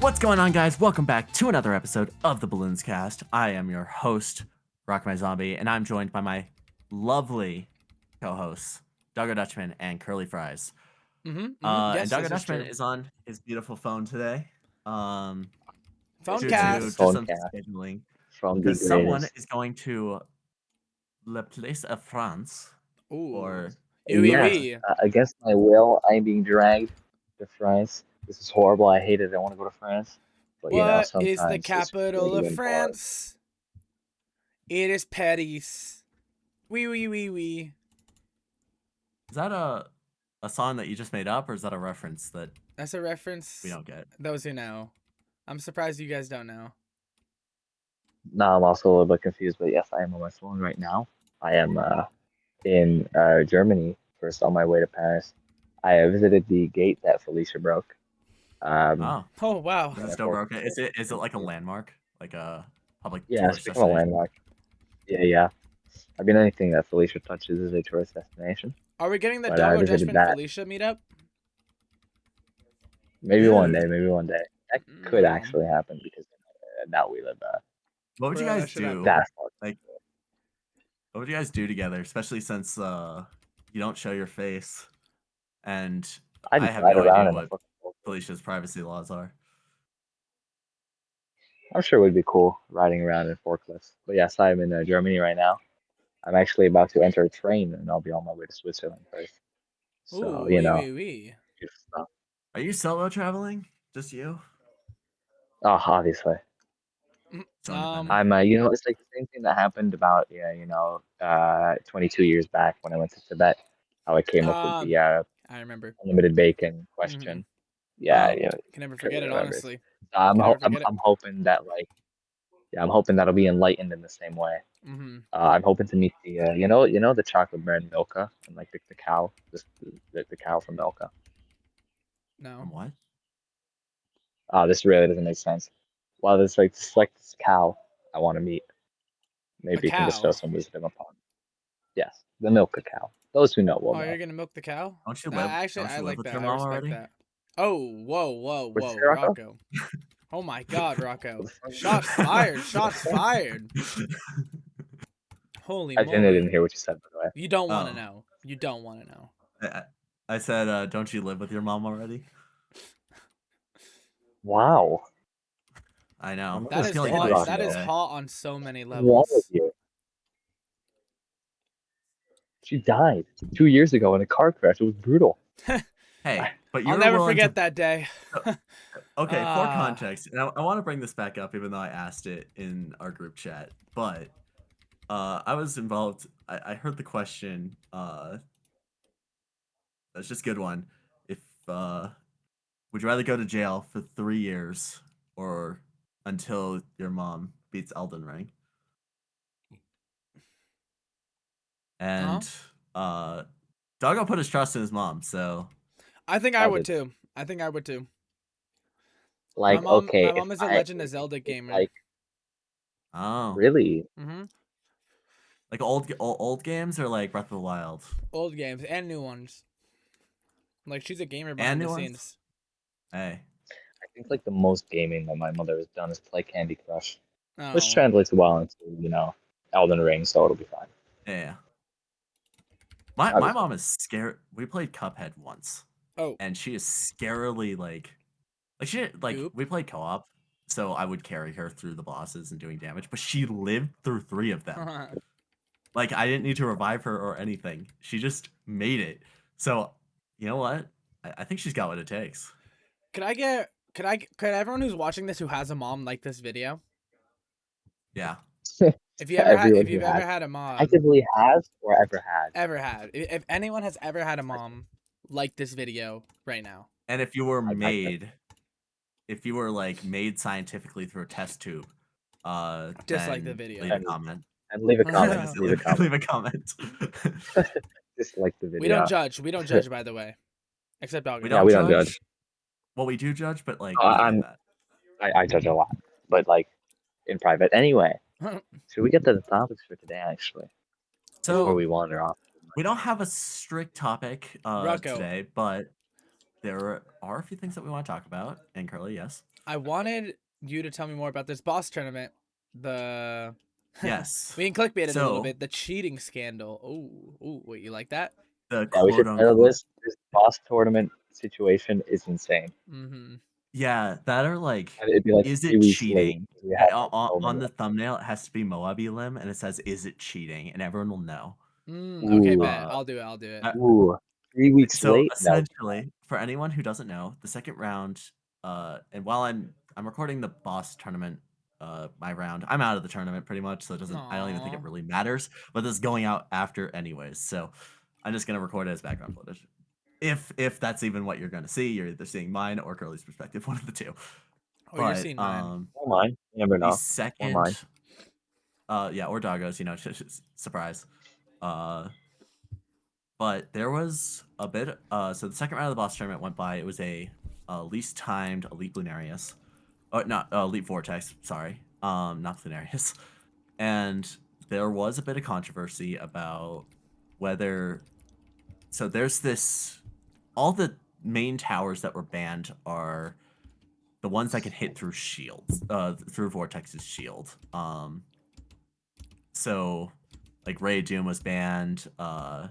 What's going on, guys? Welcome back to another episode of the Balloons Cast. I am your host, Rock My Zombie, and I'm joined by my lovely co-hosts, Doggo Dutchman and Curly Fries. And Yes, Doggo this is Dutchman true. is on his beautiful phone today. Phone Due cast. to just Phone some cast scheduling, from the because someone greatest. is going to Le Place of France, Ooh. or Oui, Yes, oui. against my will, I'm being dragged to France. This is horrible. I hate it. I want to go to France. But What is the sometimes it's capital really of important. France? It is Paris. Oui, oui, oui, oui. is that a song that you just made up, or is that a reference that That's a reference. we don't get? Those who know. I'm surprised you guys don't know. Now I'm also a little bit confused, but yes, I am on my phone right now. I am in Germany, first on my way to Paris. I visited the gate that Felicia broke. Oh, Oh, wow. is it still broken? Is it like a landmark, like a public Yeah, it's tourist become a destination? landmark. Yeah. I mean, anything that Felicia touches is a tourist destination. Are we getting the But I Doggo visited Dutchman that. Felicia meetup? Maybe one day. Dude. That could actually happen because now we live What would you Bro, that guys should do? happen. that far. Like, what would you guys do together? Especially since you don't show your face, and I'd I have ride no around idea in a what fucking forklift. Felicia's privacy laws are. I'm sure it would be cool riding around in forklifts. But yes, I'm in Germany right now. I'm actually about to enter a train, and I'll be on my way to Switzerland first. So, Ooh, oui, oui, oui. beautiful stuff. Are you solo traveling? Just you? Oh, obviously. So independent. I'm, it's like the same thing that happened about, 22 years back when I went to Tibet. How I came up with the I remember. unlimited bacon question. Yeah, Oh. Can never Curly forget it, remembers. honestly. So I'm, Can ho- never I'm, forget it. I'm hoping that I'm hoping that'll be enlightened in the same way. I'm hoping to meet the the chocolate brand Milka and like the cow, the cow from Milka. No. From what? This really doesn't make sense. Well, there's like this cow I want to meet. Maybe you can bestow cow. some wisdom upon. Yes, the Milka cow. Those who know will Oh, know. you're gonna milk the cow? Don't you Actually, I live like with that. your I mom respect already? that. Oh, whoa, What'd you say, Rocco? Rocco. Oh my God, Rocco. Shots fired. Shots fired. Holy I moly. didn't hear what you said, by the way. You don't want to Oh. know. You don't want to know. I said, don't you live with your mom already? Wow. I know. That I'm is feeling hot. feisty That is today. hot on so many What's wrong with levels. you? She died 2 years ago in a car crash. It was brutal. Hey, but you're I'll never willing forget to... that day. Okay, for context, and I want to bring this back up even though I asked it in our group chat, but I was involved. I heard the question. That's just a good one. If would you rather go to jail for 3 years or until your mom beats Elden Ring? And Doggo put his trust in his mom, so I think I would too. I think I would too. Like, my okay, mom is a Legend of Zelda gamer. oh, really? like old games or like Breath of the Wild? Old games and new ones. Like she's a gamer And behind new the ones? scenes. Hey, I think like the most gaming that my mother has done is play Candy Crush, which Oh. translates well into Elden Ring, so it'll be fine. yeah. My mom is scared. We played Cuphead once. Oh. And she is scarily like Oop. we played co-op, so I would carry her through the bosses and doing damage, but she lived through 3 of them. Like I didn't need to revive her or anything. She just made it. So, you know what? I think she's got what it takes. Could everyone who's watching this who has a mom like this video? Yeah. If you ever Everyone if you've ever had a mom, actively has or ever had, if anyone has ever had a mom like this video right now, And if you were I if you were like made scientifically through a test tube, dislike the then video. leave a comment. and leave a comment. Honestly, Leave a comment. leave a comment. Dislike the video. We don't judge. We don't judge, by the way, except Doggo. We Yeah, don't we judge. don't judge. Well, we do judge, but like I judge a lot, but like in private. Anyway, should we get to the topics for today? Actually, before we wander off. We don't have a strict topic today, but there are a few things that we want to talk about. And Curly, yes. I wanted you to tell me more about this boss tournament. The Yes. we can clickbait it a little So bit. The cheating scandal. Oh, wait, you like that? the Yeah, we should quote title unquote this. This boss tournament situation is insane. Mm-hmm. yeah, that are like, And it'd be like is 3 it weeks late cheating? because we have like On, so many. on the thumbnail, it has to be Moab Elim, and it says, "Is it cheating?" And everyone will know. Okay, Ooh, bet. Uh, I'll do it. I'll do it. uh, ooh, 3 weeks so late? No. essentially, for anyone who doesn't know, the second round, and while I'm recording the boss tournament, my round, I'm out of the tournament pretty much, so it doesn't. I don't even think Aw. it really matters. But this is going out after anyways, so I'm just gonna record it as background footage. If that's even what you're gonna see, you're either seeing mine or Curly's perspective, one of the two. Oh, you're But seeing mine. Or mine. You never the know. Or second, mine. yeah, or Doggo's, surprise. Uh, but there was a bit. So the second round of the boss tournament went by. It was a least timed Elite Lunarius. Oh, not Elite Vortex. Sorry, not Lunarius. And there was a bit of controversy about whether. So there's this. All the main towers that were banned are the ones that can hit through shields, through Vortex's shield. So like Ray of Doom was banned. Um,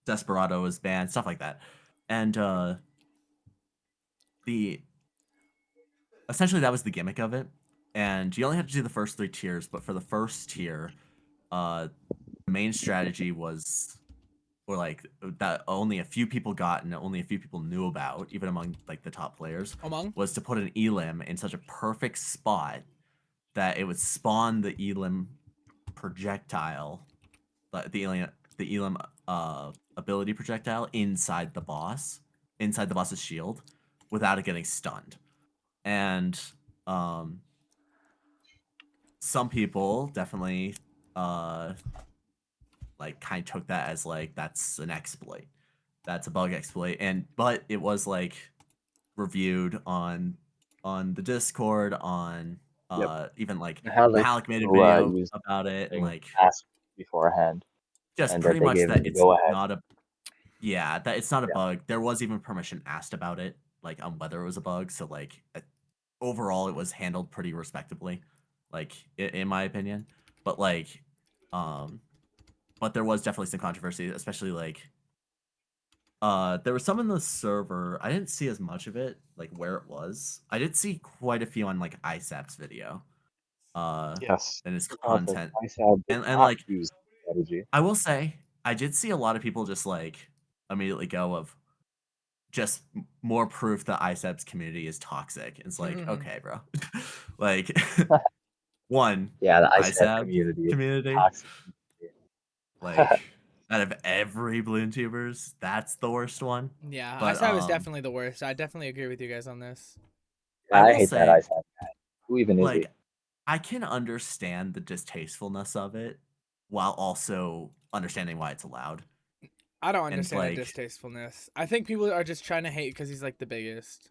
Desperado was banned, stuff like that. And the essentially that was the gimmick of it. And you only had to do the first 3 tiers, but for the first tier, the main strategy was, or like that only a few people got and only a few people knew about, even among like the top players, Among? was to put an elim in such a perfect spot that it would spawn the elim projectile, the elim ability projectile inside the boss, inside the boss's shield, without it getting stunned. And um, some people definitely uh, like kind of took that as like that's an exploit, that's a bug exploit, and but it was like reviewed on the Discord, on Yep. even like I had like Malik made a people video use about it, and thing like asked beforehand, just and that pretty they much gave that them the it's go ahead. not a, yeah, that it's not a Yeah. bug. There was even permission asked about it, like on whether it was a bug. So like overall, it was handled pretty respectably, like in my opinion. But like, um, but there was definitely some controversy, especially like there was some in the server. I didn't see as much of it, like where it was. I did see quite a few on like ISAP's video, uh, Yes. and his Content. content, I said did and not like use strategy. I will say, I did see a lot of people just like immediately go of just more proof that ISAP's community is toxic. It's like, okay, bro, like one Yeah, the ISAB ISAP community is community, toxic. like out of every balloon tubers, that's the worst one. Yeah, But ISAB is definitely the worst. I definitely agree with you guys on this. I Yeah, I will hate that say, ISAB guy. Who even is he? like, I can understand the distastefulness of it while also understanding why it's allowed. I don't And understand the like, distastefulness. I think people are just trying to hate because he's like the biggest.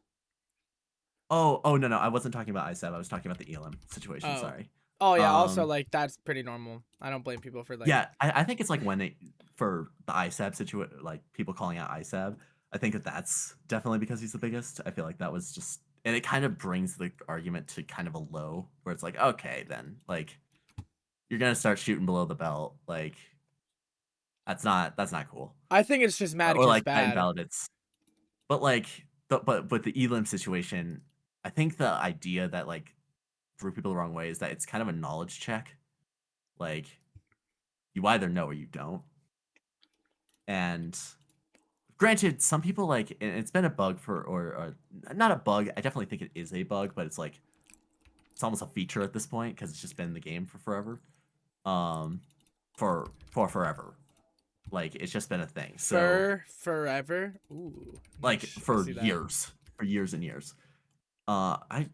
oh no, I wasn't talking about ISAB. I was talking about the Elam situation. Oh. Sorry. Oh yeah, also Um, like that's pretty normal. I don't blame people for like yeah, I think it's like when it for the ISAB situation, like people calling out ISAB. I think that that's definitely because he's the biggest. I feel like that was just, and it kind of brings the argument to kind of a low where it's like, okay, then like you're gonna start shooting below the belt, like that's not cool. I think it's just mad Or because like that bad. invalidates. But like but the Elim situation, I think the idea that like threw people the wrong way is that it's kind of a knowledge check. Like you either know or you don't. And granted, some people like, and it's been a bug for or not a bug. I definitely think it is a bug, but it's like it's almost a feature at this point because it's just been in the game for forever. Um, for forever. Like it's just been a thing. So Forever. Ooh, like niche. I for see that. years and years. I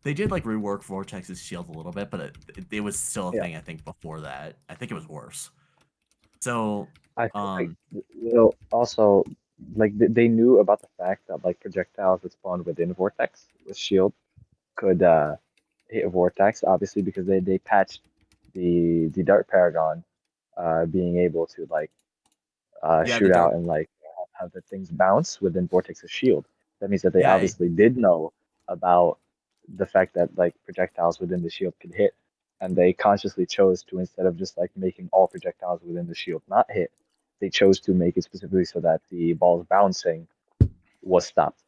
they did like rework Vortex's shield a little bit, but it was still a Yeah, thing. I think before that, I think it was worse. So, I feel like um, also like they knew about the fact that like projectiles that spawned within Vortex with shield could hit a Vortex, obviously because they patched the Dart Paragon being able to like yeah, the shoot out dart. and like have the things bounce within Vortex's shield. That means that they Yeah, obviously did know about the fact that like projectiles within the shield could hit, and they consciously chose to, instead of just like making all projectiles within the shield not hit, they chose to make it specifically so that the ball's bouncing was stopped.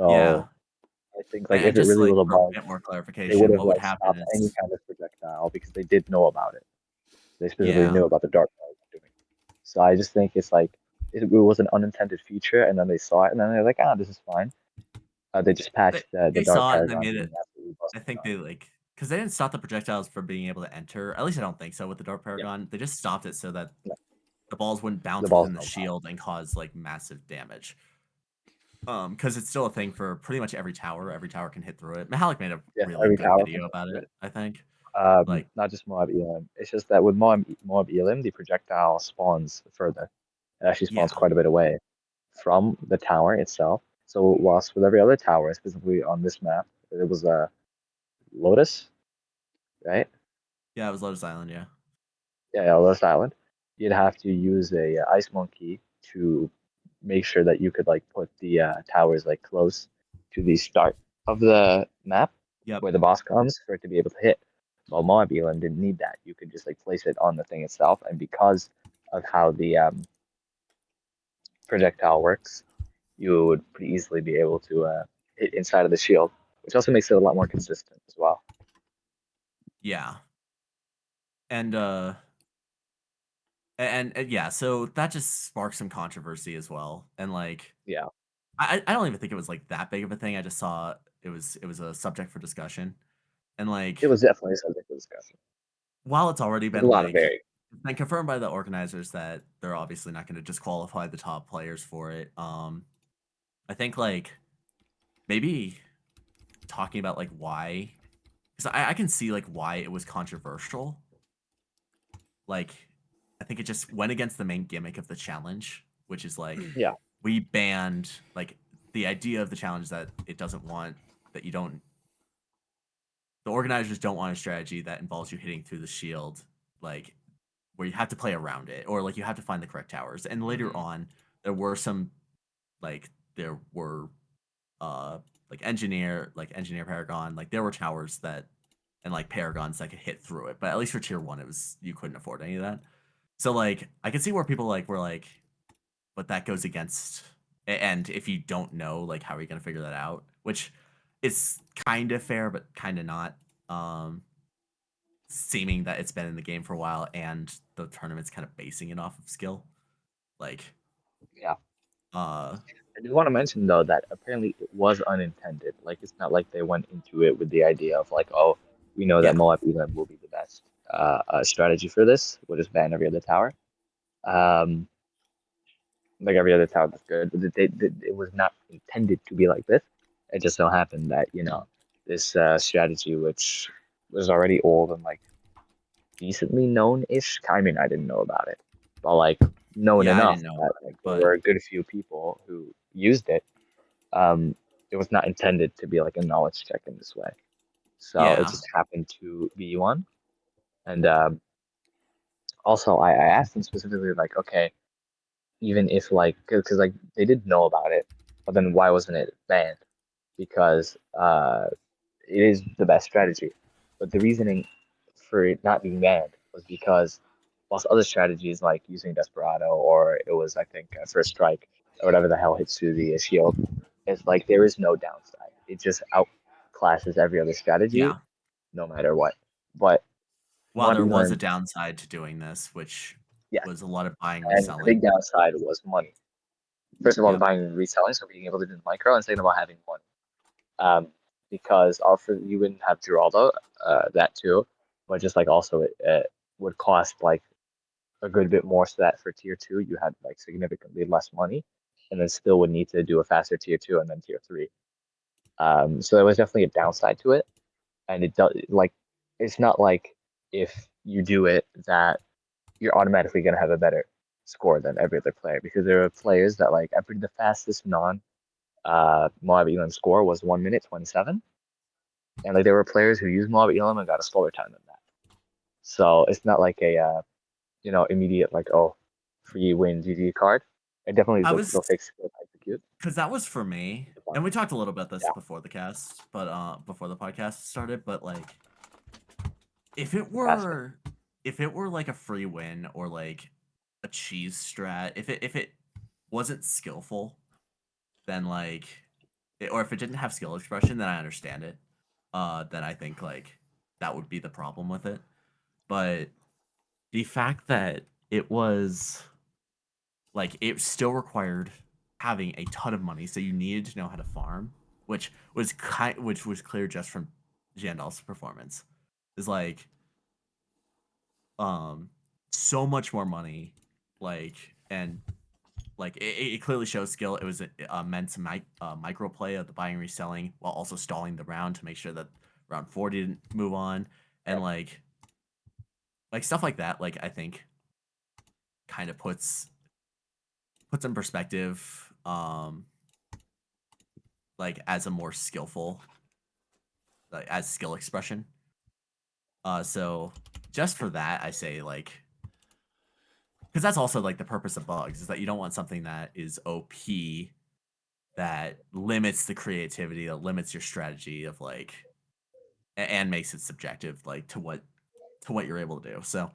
yeah. So I think like And if it just really like was a for a bug, bit more they would clarification, have what would like happen stopped any is kind of projectile because they did know about it. They specifically yeah. knew about the dark powers doing it. So I just think it's like it was an unintended feature, and then they saw it, and then they're like, ah, this is fine. They just They, patched the they dark saw it and they paragon made being it. absolutely I busted think on. they like because they didn't stop the projectiles from being able to enter. At least I don't think so with the Dark Yeah, Paragon. They just stopped it so that no, the balls wouldn't the bounce ball's within the no power. shield and cause like massive damage. Because it's still a thing for pretty much every tower. Every tower can hit through it. Mahalik made a Yeah, really every good tower can video hit about through it, it. I think. Like, Not just Moab Elim. It's just that with Moab Elim, the projectile spawns further. It actually spawns yeah. quite a bit away from the tower itself. So whilst with every other tower, specifically on this map, it was a Lotus, right? Yeah, it was Lotus Island, yeah. Yeah, Lotus Island. You'd have to use a ice monkey to make sure that you could like put the towers like close to the start of the map Yep. where the boss comes for it to be able to hit. Well, Moab Elam didn't need that. You could just like place it on the thing itself, and because of how the projectile works, you would pretty easily be able to hit inside of the shield, which also makes it a lot more consistent as well. Yeah. And and yeah, so that just sparked some controversy as well. And like Yeah, I don't even think it was like that big of a thing. I just saw it was a subject for discussion. And like it was definitely a subject of discussion. while it's already There's a been lot of like very been confirmed by the organizers that they're obviously not going to disqualify the top players for it. I think like maybe talking about like why, because I can see like why it was controversial. Like I think it just went against the main gimmick of the challenge, which is like yeah, we banned like the idea of the challenge is that it doesn't want that you don't the organizers don't want a strategy that involves you hitting through the shield like where you have to play around it or like you have to find the correct towers. And later Mhm. on, there were some there were uh engineer Paragon, like there were towers that and like Paragons that could hit through it. But at least for tier one, it was you couldn't afford any of that. So like I can see where people like were like, but that goes against and if you don't know, like how are you gonna figure that out? Which is kind of fair, but kind of not. Seeming that it's been in the game for a while and the tournament's kind of basing it off of skill. Like, yeah. uh, I do want to mention though that apparently it was unintended. Like it's not like they went into it with the idea of like, oh, we know that yeah, Moab Elam will be the best strategy for this. We'll just ban every other tower. Um, like every other tower that's good. But it was not intended to be like this. It just so happened that this strategy, which was already old and like decently known-ish. I mean, I didn't know about it, but like known yeah, I enough didn't know that about it, like there but were a good few people who used it. um, it was not intended to be like a knowledge check in this way. So it yeah, just happened to be one. And also, I asked them specifically, like, okay, even if like, because like they did know about it, but then why wasn't it banned? Because it is the best strategy. But the reasoning for it not being banned was because whilst other strategies like using Desperado or it was I think First Strike or whatever the hell hits through the shield, it's like there is no downside. It just outclasses every other strategy yeah. no matter what. But While Moab there was a Elam, downside to doing this, which yes, was a lot of buying and the big reselling. downside was money. First of all, the Yep. buying and reselling, so being able to do the micro, and second of all, having money. Because also you wouldn't have Geraldo, that too, but just like also it would cost like a good bit more so that for tier two you had like significantly less money, and then still would need to do a faster tier two and then tier three. So there was definitely a downside to it, and it does like it's not like if you do it that you're automatically gonna have a better score than every other player because there are players that like I think the fastest non Moab Elam score was 1 minute 27. And like there were players who used Moab Elam and got a slower time than that. So it's not like a immediate like oh free win GG card. It definitely I like was still takes skill cute. because that was for me, and we talked a little about this Yeah, before the cast, but before the podcast started, but like if it faster. were if it were like a free win or like a cheese strat, if it wasn't skillful, then like or if it didn't have skill expression, then I understand it. Then I think like that would be the problem with it. But the fact that it was like it still required having a ton of money, so you needed to know how to farm, which was clear just from Jandal's performance. Is like um so much more money, like and like it clearly shows skill. It was meant to microplay of the buying and reselling while also stalling the round to make sure that round 40 didn't move on, and Yep. like stuff like that. Like I think kind of puts in perspective, like as a more skillful, like as skill expression. So just for that, I say like because that's also like the purpose of bugs is that you don't want something that is OP that limits the creativity, that limits your strategy of like and makes it subjective like to what you're able to do. So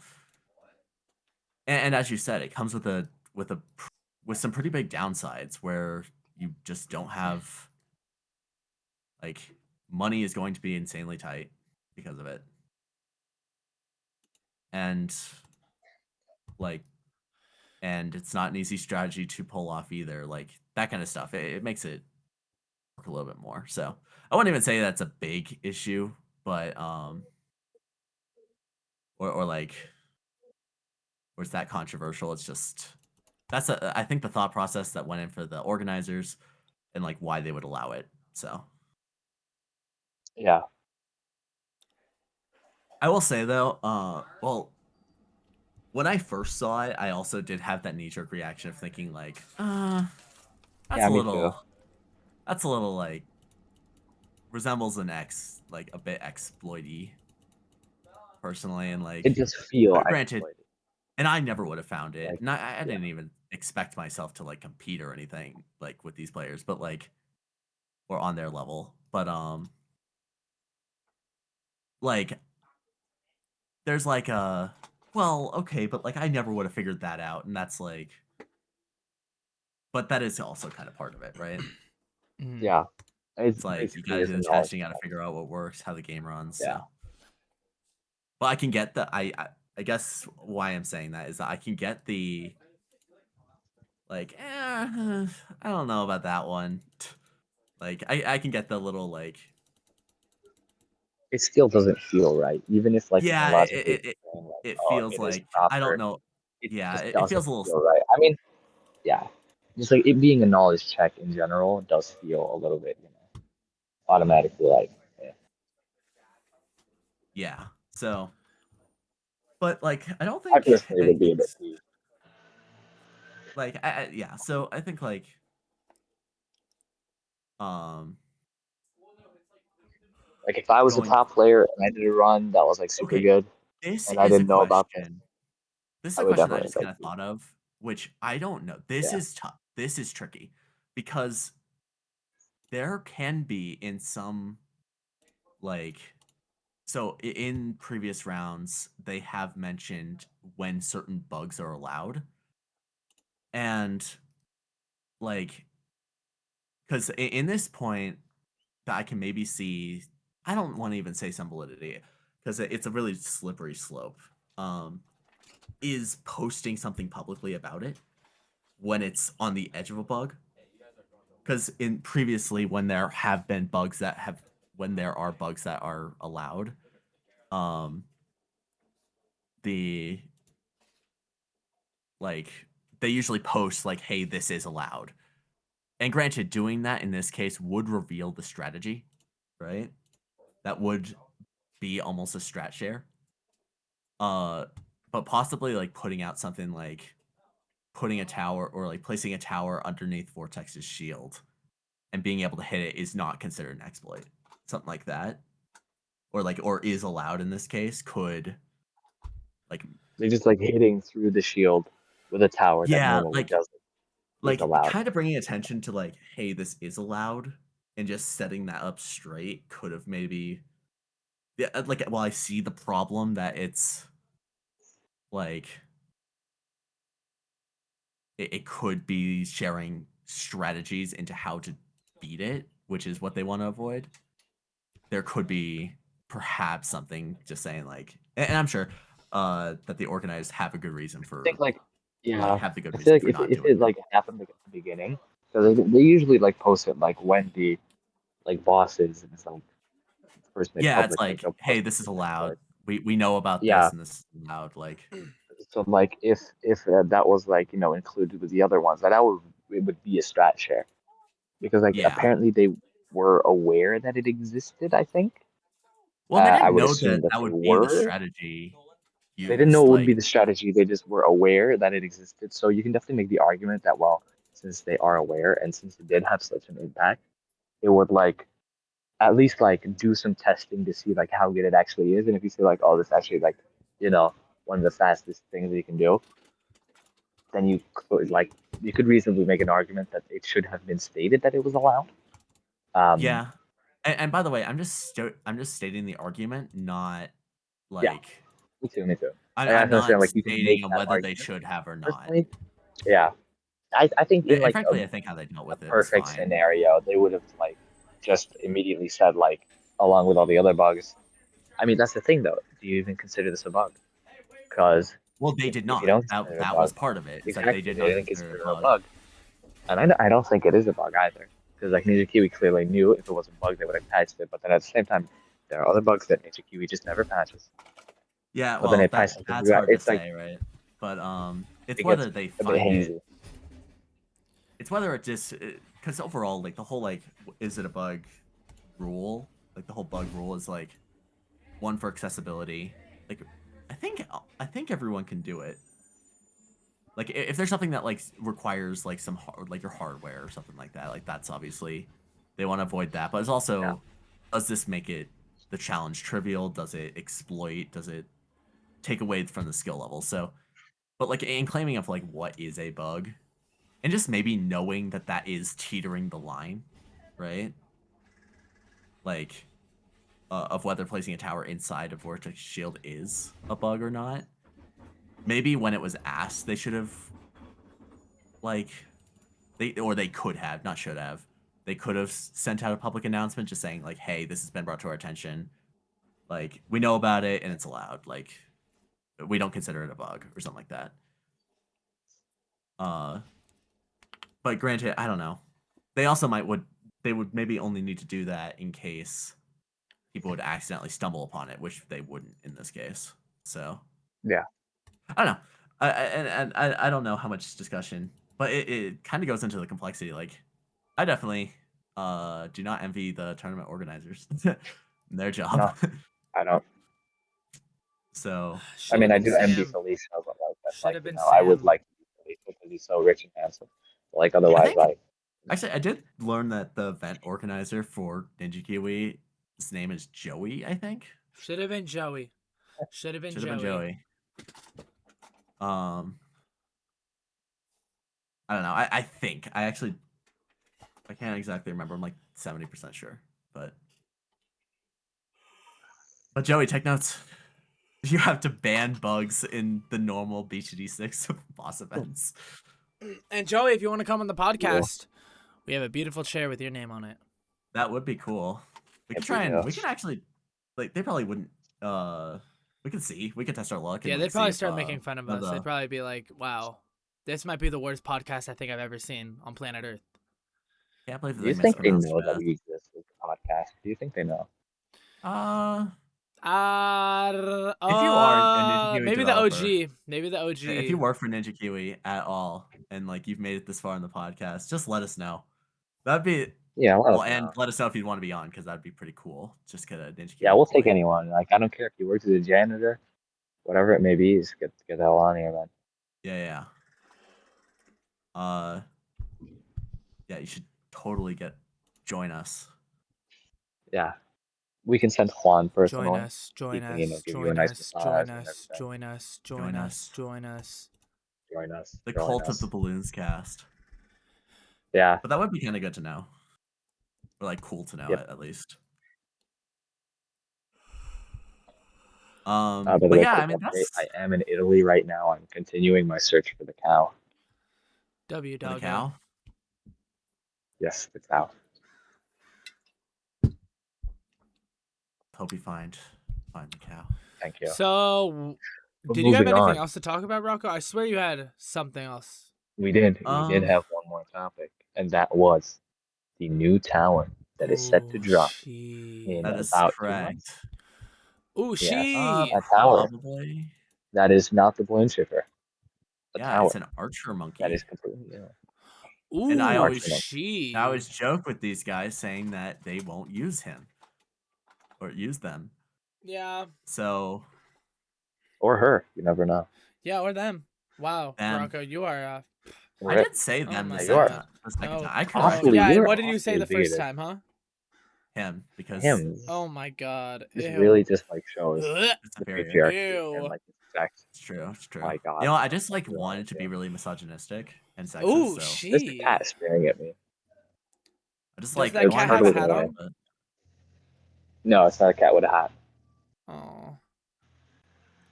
and as you said, it comes with some pretty big downsides where you just don't have like money is going to be insanely tight because of it. And like and it's not an easy strategy to pull off either. Like that kind of stuff. It makes it work a little bit more. So I wouldn't even say that's a big issue, but or like or it's that controversial. It's just I think the thought process that went in for the organizers and like why they would allow it. So Yeah, I will say though, well, when I first saw it, I also did have that knee jerk reaction of thinking like, that's yeah, a me too. little that's a little like resembles an X, like a bit exploity personally, and like It does feel granted, exploited. and I never would have found it, Like, and I yeah, didn't even expect myself to like compete or anything like with these players, but like or on their level, but like there's like a well, okay, but like I never would have figured that out, and that's like, but that is also kind of part of it, right? Mhm. yeah. It's It's like you got basically to is do a the knowledge testing, you got to check. figure out what works, how the game runs. Yeah, So, but I can get I guess why I'm saying that is that I can get the like, I don't know about that one. Like I can get the little like, it still doesn't feel right, even if like it's yeah, logically saying like, it oh, feels it is like I don't proper. know. It Yeah, just it doesn't feels a little. feel right. I mean, yeah, just like it being a knowledge check in general does feel a little bit, automatically like, eh. Yeah. So, but like I don't I think personally would be a bit anything's too. like yeah. So I think like um Like if I was a going top player and I did a run that was like super okay. good This and I is a didn't know about this, question. This is I a would question I definitely just kind invite of you. thought of, which I don't know. This Yeah, is tough. This is tricky because there can be in some like so in previous rounds they have mentioned when certain bugs are allowed and like because in this point that I can maybe see I don't want to even say some validity because it's a really slippery slope um is posting something publicly about it when it's on the edge of a bug because in previously when there have been bugs that have when there are bugs that are allowed um the like they usually post like hey this is allowed and granted doing that in this case would reveal the strategy right that would be almost a strat share uh but possibly like putting out something like putting a tower or like placing a tower underneath vortex's shield and being able to hit it is not considered an exploit something like that or is allowed in this case could like they're just like hitting through the shield with a tower that yeah normally like doesn't. is like, allowed. kind of bringing attention to, like, "Hey, this is allowed," and just setting that up straight could have maybe yeah, like, well, I see the problem that it's, like, it could be sharing strategies into how to beat it, which is what they wanna avoid. There could be perhaps something just saying, like and I'm sure, that the organizers have a good reason I think for like like, yeah, have the good I feel reason like for if not if doing it it. like happened like at the beginning, so they usually like post it like when the like bosses and like first made Yeah, it's public, like like, they'll "Hey, post this it is in Discord. allowed. We know about Yeah, this, and this is allowed," like so like if that was like included with the other ones, that would it would be a strat share because like yeah. apparently they were aware that it existed. I think Well, they I didn't would know assume that that that they would be the were. strategy They didn't know used, it would be like the strategy. They just were aware that it existed. So you can definitely make the argument that well, since they are aware and since it did have such an impact, it would like at least like do some testing to see like how good it actually is. And if you see like, oh, this actually like, you know, one of the fastest things that you can do, then you could like you could reasonably make an argument that it should have been stated that it was allowed. Um, yeah. And by the way, I'm just stating the argument, not, yeah, like me too, me too. I'm I was saying not like you can stating make on that whether they argument should have or not. personally. Yeah, I think in And like frankly, I think how they dealt a with it was perfect fine. scenario, they would have like just immediately said like along with all the other bugs. I mean, that's the thing though. Do you even consider this a bug? Because Well, they did if you not. don't consider it a That was bug, part of it. It's like they exactly, did they not didn't consider it a consider it a bug. bug, and I don't think it is a bug either. Because like Ninja Kiwi clearly knew if it was a bug, they would have patched it. But then at the same time, there are other bugs that Ninja Kiwi just never patches. Yeah, But then they well, patch something that's new. hard to It's like say, right? But, it's it gets whether they a bit find it hazy. it's whether it just because overall, like, the whole, like, is it a bug rule, like, the whole bug rule is, like, one for accessibility. Like, I think everyone can do it. Like, if there's something that, like, requires, like, some like, your hardware or something like that, like, that's obviously they wanna avoid that, but it's Yeah, also, does this make it the challenge trivial? Does it exploit? Does it take away from the skill level? So but, like, in claiming of, like, what is a bug, and just maybe knowing that that is teetering the line, right? Like, of whether placing a tower inside of Vortex Shield is a bug or not. Maybe when it was asked, they should have, like, they could have, not should have. They could have sent out a public announcement just saying, like, hey, this has been brought to our attention. Like, we know about it and it's allowed. Like, we don't consider it a bug or something like that. Uh, but granted, I don't know. They also they would maybe only need to do that in case people would accidentally stumble upon it, which they wouldn't in this case. So yeah, I don't know. I don't know how much discussion, but it kind of goes into the complexity. Like I definitely do not envy the tournament organizers their job. no, I don't. So I Should mean, have I been do envy Sam. Felicia, but like that's Should like have been I would Sam. like to be Felicia because he's so rich and handsome. Like I otherwise, think like actually I did learn that the event organizer for Ninja Kiwi, his name is Joey. I think Should have been Joey. Should have been should have been Joey. Joey. Um, I don't know. I think I actually I can't exactly remember. I'm like 70% sure, but Joey, take notes. You have to ban bugs in the normal BGD6 boss events. And Joey, if you want to come on the yeah, podcast, we have a beautiful chair with your name on it. That would be cool. We could if we try and do. we can actually like they probably wouldn't we could see. We could test our luck and Yeah, like they'd see probably if start making fun of one of us. They'd the probably be like, "Wow, this might be the worst podcast I think I've ever seen on planet Earth." can't believe that Do they you think they mispronounced know that fast. we exist as a podcast? Do you think they know? Uh if you are a Ninja Kiwi Maybe the developer, OG. Maybe the if you OG. work for Ninja Kiwi at all and like you've made it this far in the podcast, just let us know. That'd be Yeah, let well, us and know. let us know if you'd want to be on because that'd be pretty cool. Just get a Ninja Yeah, Kiwi we'll take employee. anyone. Like I don't care if you work as a janitor, whatever it may be. Just get the hell on here, man. Yeah, yeah. Uh, yeah, you should totally join us. Yeah, we can send Juan Join personally. us. He Join can us. give you a Join nice us. Join massage and us. everything. Join us. Join Join us. us. Join us. Join us. The Join cult of the us. balloons cast. Yeah. But that would be kind of good to know, or like cool to know Yep. at least. By the But way, yeah, I quick mean update. I that's am in Italy right now. I'm continuing my search for the cow. W for the doggo. cow. Yes, the cow. Hope you find the cow. Thank you. So, But did you have moving anything on, else to talk about, Rocco? I swear you had something else. we did Um, have one more topic, and that was the new tower that is set to Oh, drop she. in that is about 2 months. correct. Oh, Yes, she. a tower Probably. that is not the balloon shipper, a Yeah, it's tower an archer that is monkey. completely new. And An Ooh, archer monkey, I she. always joke with these guys saying that they won't use him or use them. Yeah. So or her, you never know. Yeah, or them. Wow, them. Rocco, you are. I Rip. did say Oh them my You are god. the second No. time. I No. awfully, corrected Yeah, you and are what did you say awfully the first bigoted. time, huh? him because Him, Oh my god. this Ew. really just like shows Ugh. it's the superior. patriarchy and Ew. like the sex. It's true. It's true. My You God, know, I just what's like wrong wanted with to you? be really misogynistic and sexist, Ooh, so There's a she. cat staring at me. I just Does like It's I that like cat wanted to have a cuddling say hat that, away. on? but No, it's not a cat with a hat. Oh.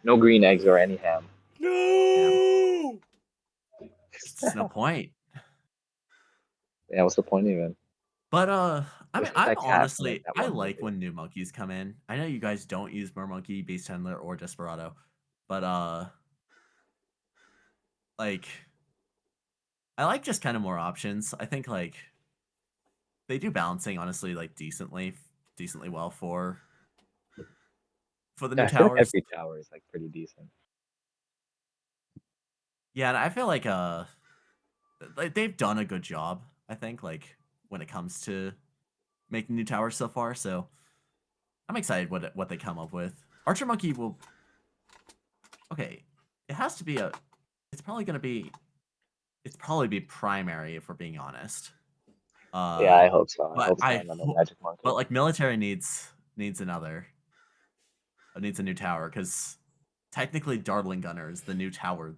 No green eggs or any ham. damn, No. there's no point. Yeah, what's the point even? But I Wish mean, that I'm that cat from like honestly that I one like movie. when new monkeys come in. I know you guys don't use Mermonkey, Beast Handler, or Desperado, but like I like just kind of more options. I think like they do balancing honestly like decently well for the Yeah, new I feel like towers. every tower is like pretty decent. Yeah, and I feel like they've done a good job, I think, like when it comes to making new towers so far. So I'm excited what they come up with. Archer Monkey will okay. It has to be a. It's probably gonna be. It's probably be primary if we're being honest. Yeah, Uh, I hope so. I but hope it's not another hope, magic but monkey. like military needs another needs a new tower because technically Dartling Gunner is the new tower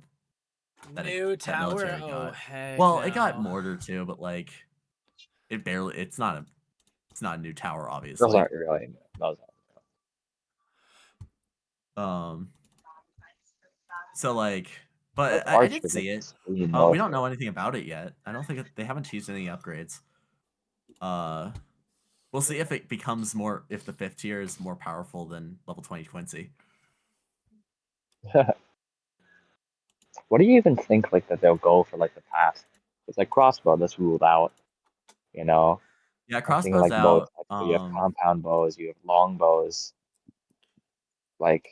New that tower? military Oh, got. heck Well, it got no. mortar too, but like it barely. It's not a new tower, Those obviously. aren't really those. Um, so like, But but I did Archer see makes it. us lean We don't military. know anything about it yet. I don't think they haven't teased any upgrades. Uh, we'll see if it becomes more if the fifth tier is more powerful than level 20 Quincy. What do you even think like that they'll go for like the past? It's like crossbow that's ruled out. You know, Yeah, I'm thinking crossbows like bow out. types. So you have compound bows, you have long bows. Like,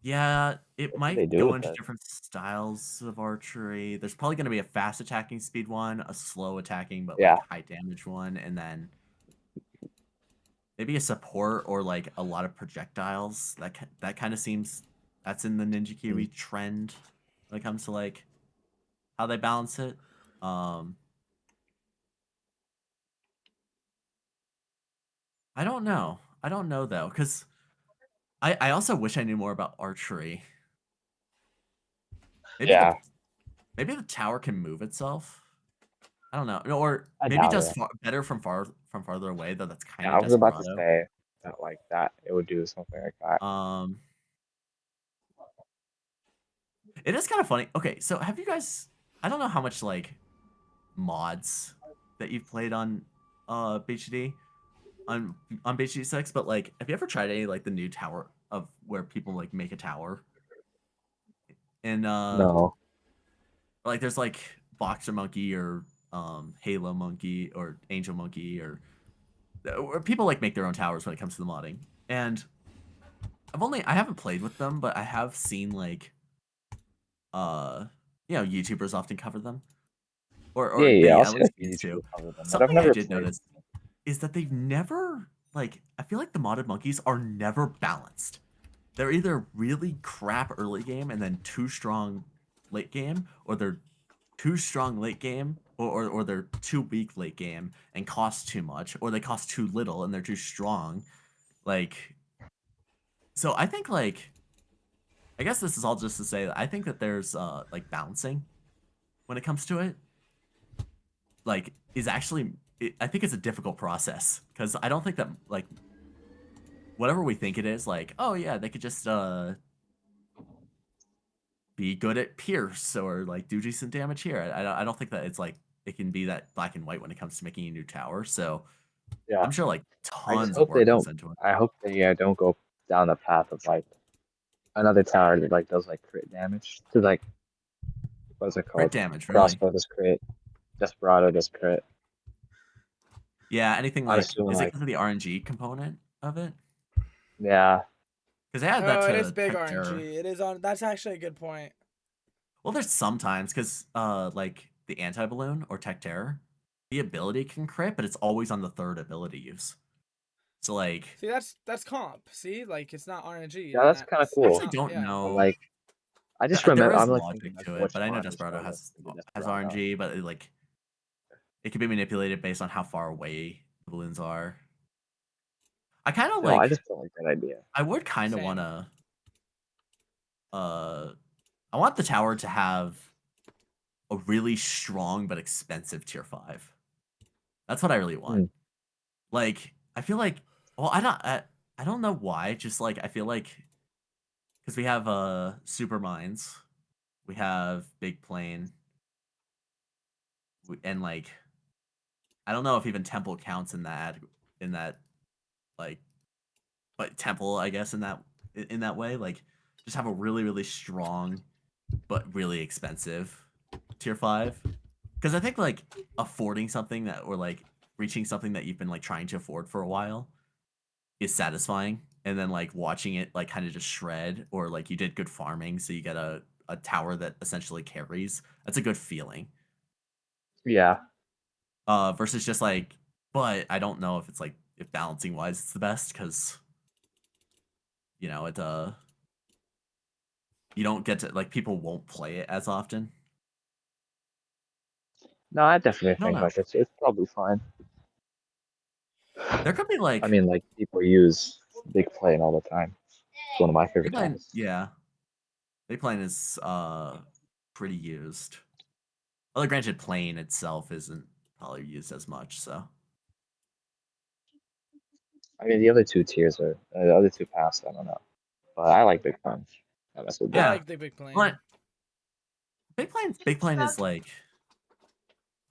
Yeah, it what do they might do go with into this? different styles of archery. There's probably going to be a fast attacking speed one, a slow attacking but like Yeah. high damage one, and then maybe a support or like a lot of projectiles. That kind of seems that's in the Ninja Mm. Kiwi trend when it comes to like how they balance it. Um, I don't know. I don't know though, because I also wish I knew more about archery. Maybe Yeah, maybe the tower can move itself. I don't know. Or I maybe doubt does it. better from farther away, though that's kind Yeah, of I was about to desperado. say that like that it would do something like that. Um it is kind of funny. Okay, so have you guys I don't know how much like mods that you've played on BGD on BGD 6, but like have you ever tried any like the new tower of where people like make a tower? And No. like there's like Boxer Monkey or Halo Monkey or Angel Monkey or people like make their own towers when it comes to the modding. And I haven't played with them, but I have seen like uh YouTubers often cover them. Yeah, Or yeah, yeah. they I'll at see a least few used to. YouTubers cover them, but I've Something I never did played. notice is that they've never like I feel like the modded monkeys are never balanced. They're either really crap early game and then too strong late game, or they're too strong late game, or they're too weak late game and cost too much, or they cost too little and they're too strong. Like so I think like I guess this is all just to say that I think that there's like balancing when it comes to it. like is actually I think it's a difficult process because I don't think that like whatever we think it is, like, oh yeah, they could just be good at Pierce or like do decent damage here. I don't think that it's like it can be that black and white when it comes to making a new tower. So Yeah, I'm sure like I just tons of hope they work goes don't. into it. I hope they don't go down the path of like another tower that like does like crit damage to like what's it Crit called? damage, really. Crossbow does crit, Desperado does crit. Yeah, anything I'm like assuming is it like because of the RNG component of it? yeah, Because they added that Oh, it is to big Tech Terror. RNG. It is on. That's actually a good point. Well, there's sometimes because like the anti balloon or Tech Terror, the ability can crit, but it's always on the third ability use. So like See, that's comp. See, like it's not RNG yeah, in that's that. kind of I It's cool. actually not. don't Yeah. But know. like I just remember There is I'm like thinking logic like to it, which but I know one is Desperado strongest to the has Desperado. RNG, but it can be manipulated based on how far away the balloons are. I kind of No, I like. just don't like that idea. I would kind of want Same. to. Uh, I want the tower to have a really strong but expensive tier 5. That's what I really want. Hmm. Like, I feel like, well, I don't know why. Just like I feel like because we have super mines, we have big plane, and like I don't know if even temple counts in that like, but temple I guess in that way. Like, just have a really strong but really expensive tier 5. Because I think like affording something that or like reaching something that you've been like trying to afford for a while is satisfying, and then like watching it like kind of just shred or like you did good farming so you get a tower that essentially carries. That's a good feeling. Yeah. Versus just like, but I don't know if it's like if balancing wise it's the best because it you don't get to like people won't play it as often. No, I definitely I don't think know. like it's probably fine. There could be I like mean, like people use big plane all the time. It's one of my big favorite plane, towers. yeah, big plane is pretty used. Although granted, plane itself isn't probably used as much. So I mean, the other two tiers are the other two paths. I don't know, but I like big plane. I mess with I big. yeah, like the big but plane. big plane is like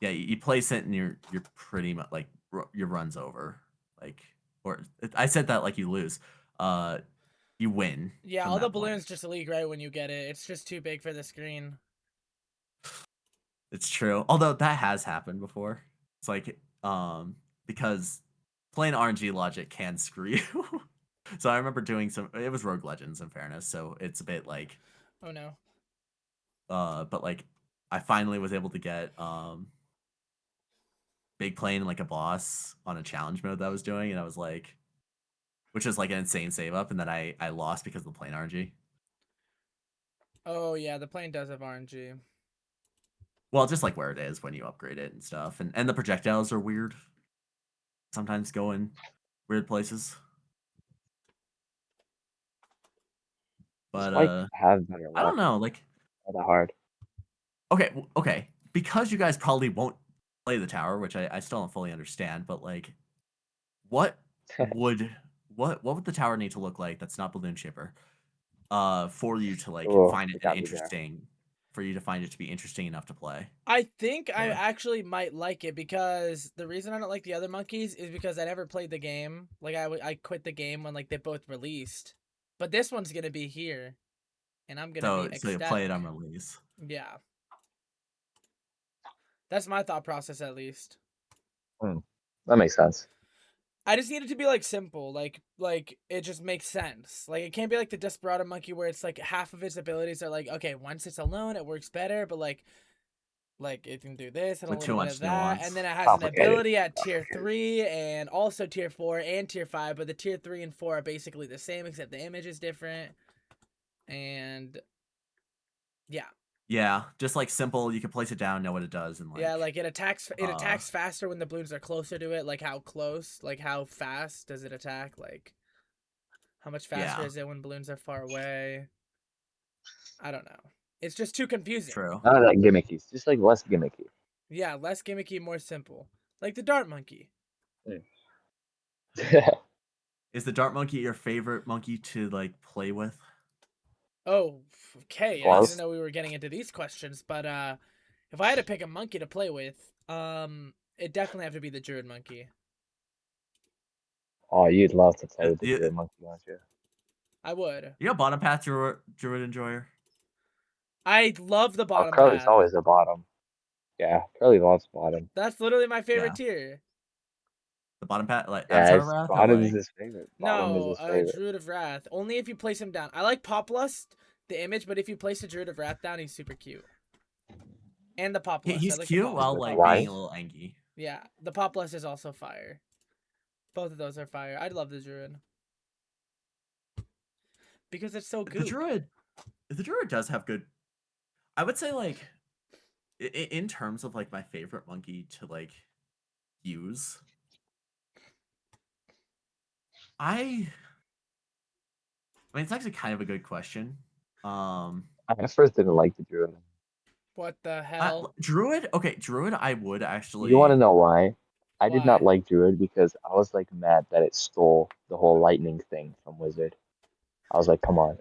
yeah, you place it and you're pretty much like your runs over. Like or I said that like you lose. Uh, you win Yeah, from all the that point. balloons just leak right when you get it. It's just too big for the screen. It's true. Although that has happened before. It's like because plain RNG logic can screw you. So I remember doing some. It was Rogue Legends, in fairness. So it's a bit like, Oh no. but like, I finally was able to get big plane like a boss on a challenge mode that I was doing, and I was like, which is like an insane save up, and then I lost because of the plane RNG. Oh yeah, the plane does have RNG. Well, just like where it is when you upgrade it and stuff, and the projectiles are weird. Sometimes go in weird places, Just but like have better I don't luck. know. Like, Not that hard. okay, okay, because you guys probably won't play the tower, which I still don't fully understand. But like, what would what would the tower need to look like that's not balloon shipper, for you to like Oh, find it you an got me there. interesting, for you to find it to be interesting enough to play? I think I Or actually might like it because the reason I don't like the other monkeys is because I never played the game. Like I quit the game when like they both released. But this one's gonna be here, and I'm gonna be so you play it ecstatic. on release. Yeah, that's my thought process at least. Hmm. That makes sense. I just need it to be like simple, like it just makes sense. Like it can't be like the Desperado monkey where it's like half of its abilities are like okay, once it's alone it works better, but like it can do this and a With too little bit of much that, and nuance. then it has an Complicated. ability at tier Complicated. 3 and also tier 4 and tier 5, but the tier 3 and 4 are basically the same except the image is different. And yeah, Yeah, just like simple. You can place it down, know what it does, and yeah, like, like it uh, attacks faster when the balloons are closer to it. Like how close, like how fast does it attack? Like how much faster yeah, is it when balloons are far away? I don't know. It's just too confusing. true. None of that gimmicky. Just like less gimmicky. Yeah, less gimmicky, more simple. Like the dart monkey. Is the dart monkey your favorite monkey to like play with? Oh, okay. I didn't Was. know we were getting into these questions, but if I had to pick a monkey to play with, it definitely have to be the druid monkey. Oh, you'd love to play with the You, druid monkey, don't you? I would. you know bottom path druid enjoyer? I love the Oh, bottom Curly's path. always the bottom. Yeah, Curly loves bottom. That's literally my favorite Yeah. tier. The bottom path like Yeah, Avatar it's, Wrath or bottom is like his favorite. Bottom is No, his favorite. Druid of Wrath. Only if you place him down. I like Poplust, the image, but if you place the Druid of Wrath down, he's super cute. And the Poplust. I he's like the cute while The like Poplust. being a lines. little angy. Yeah, the Poplust is also fire. Both of those are fire. I'd love the Druid. Because it's so The goop. druid does have good. I would say like in terms of like my favorite monkey to like use. I mean, it's actually kind of a good question. I at first didn't like the druid. What the hell? Druid. Okay, Druid. I would You want to actually. know why? I did not Why? like druid because I was like mad that it stole the whole lightning thing from wizard. I was like, come on,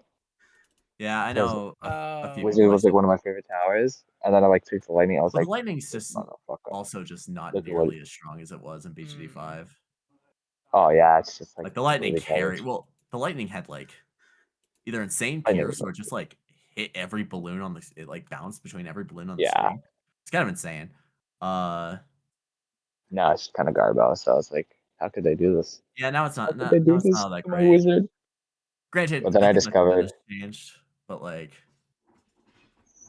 Yeah, I because know a few Oh. people wizard like was like that. one of my favorite towers, and then I like took the lightning. I was But the like, lightning's this just motherfucker. also just not Look at what. nearly as strong as it was in Mm. BGD5. Oh yeah, it's just like Like the lightning completely carry. garbage. Well, the lightning had like either insane Lightning was pierce or just okay. like hit every balloon on the it like bounced between every balloon on the Yeah, screen. It's kind of insane. Uh, no, it's kind of garbage. So I was like, how could they do this? yeah, now it's How not could they now do it's this not all that to my great. wizard? Granted, But then I I think the meta discovered. has changed, but like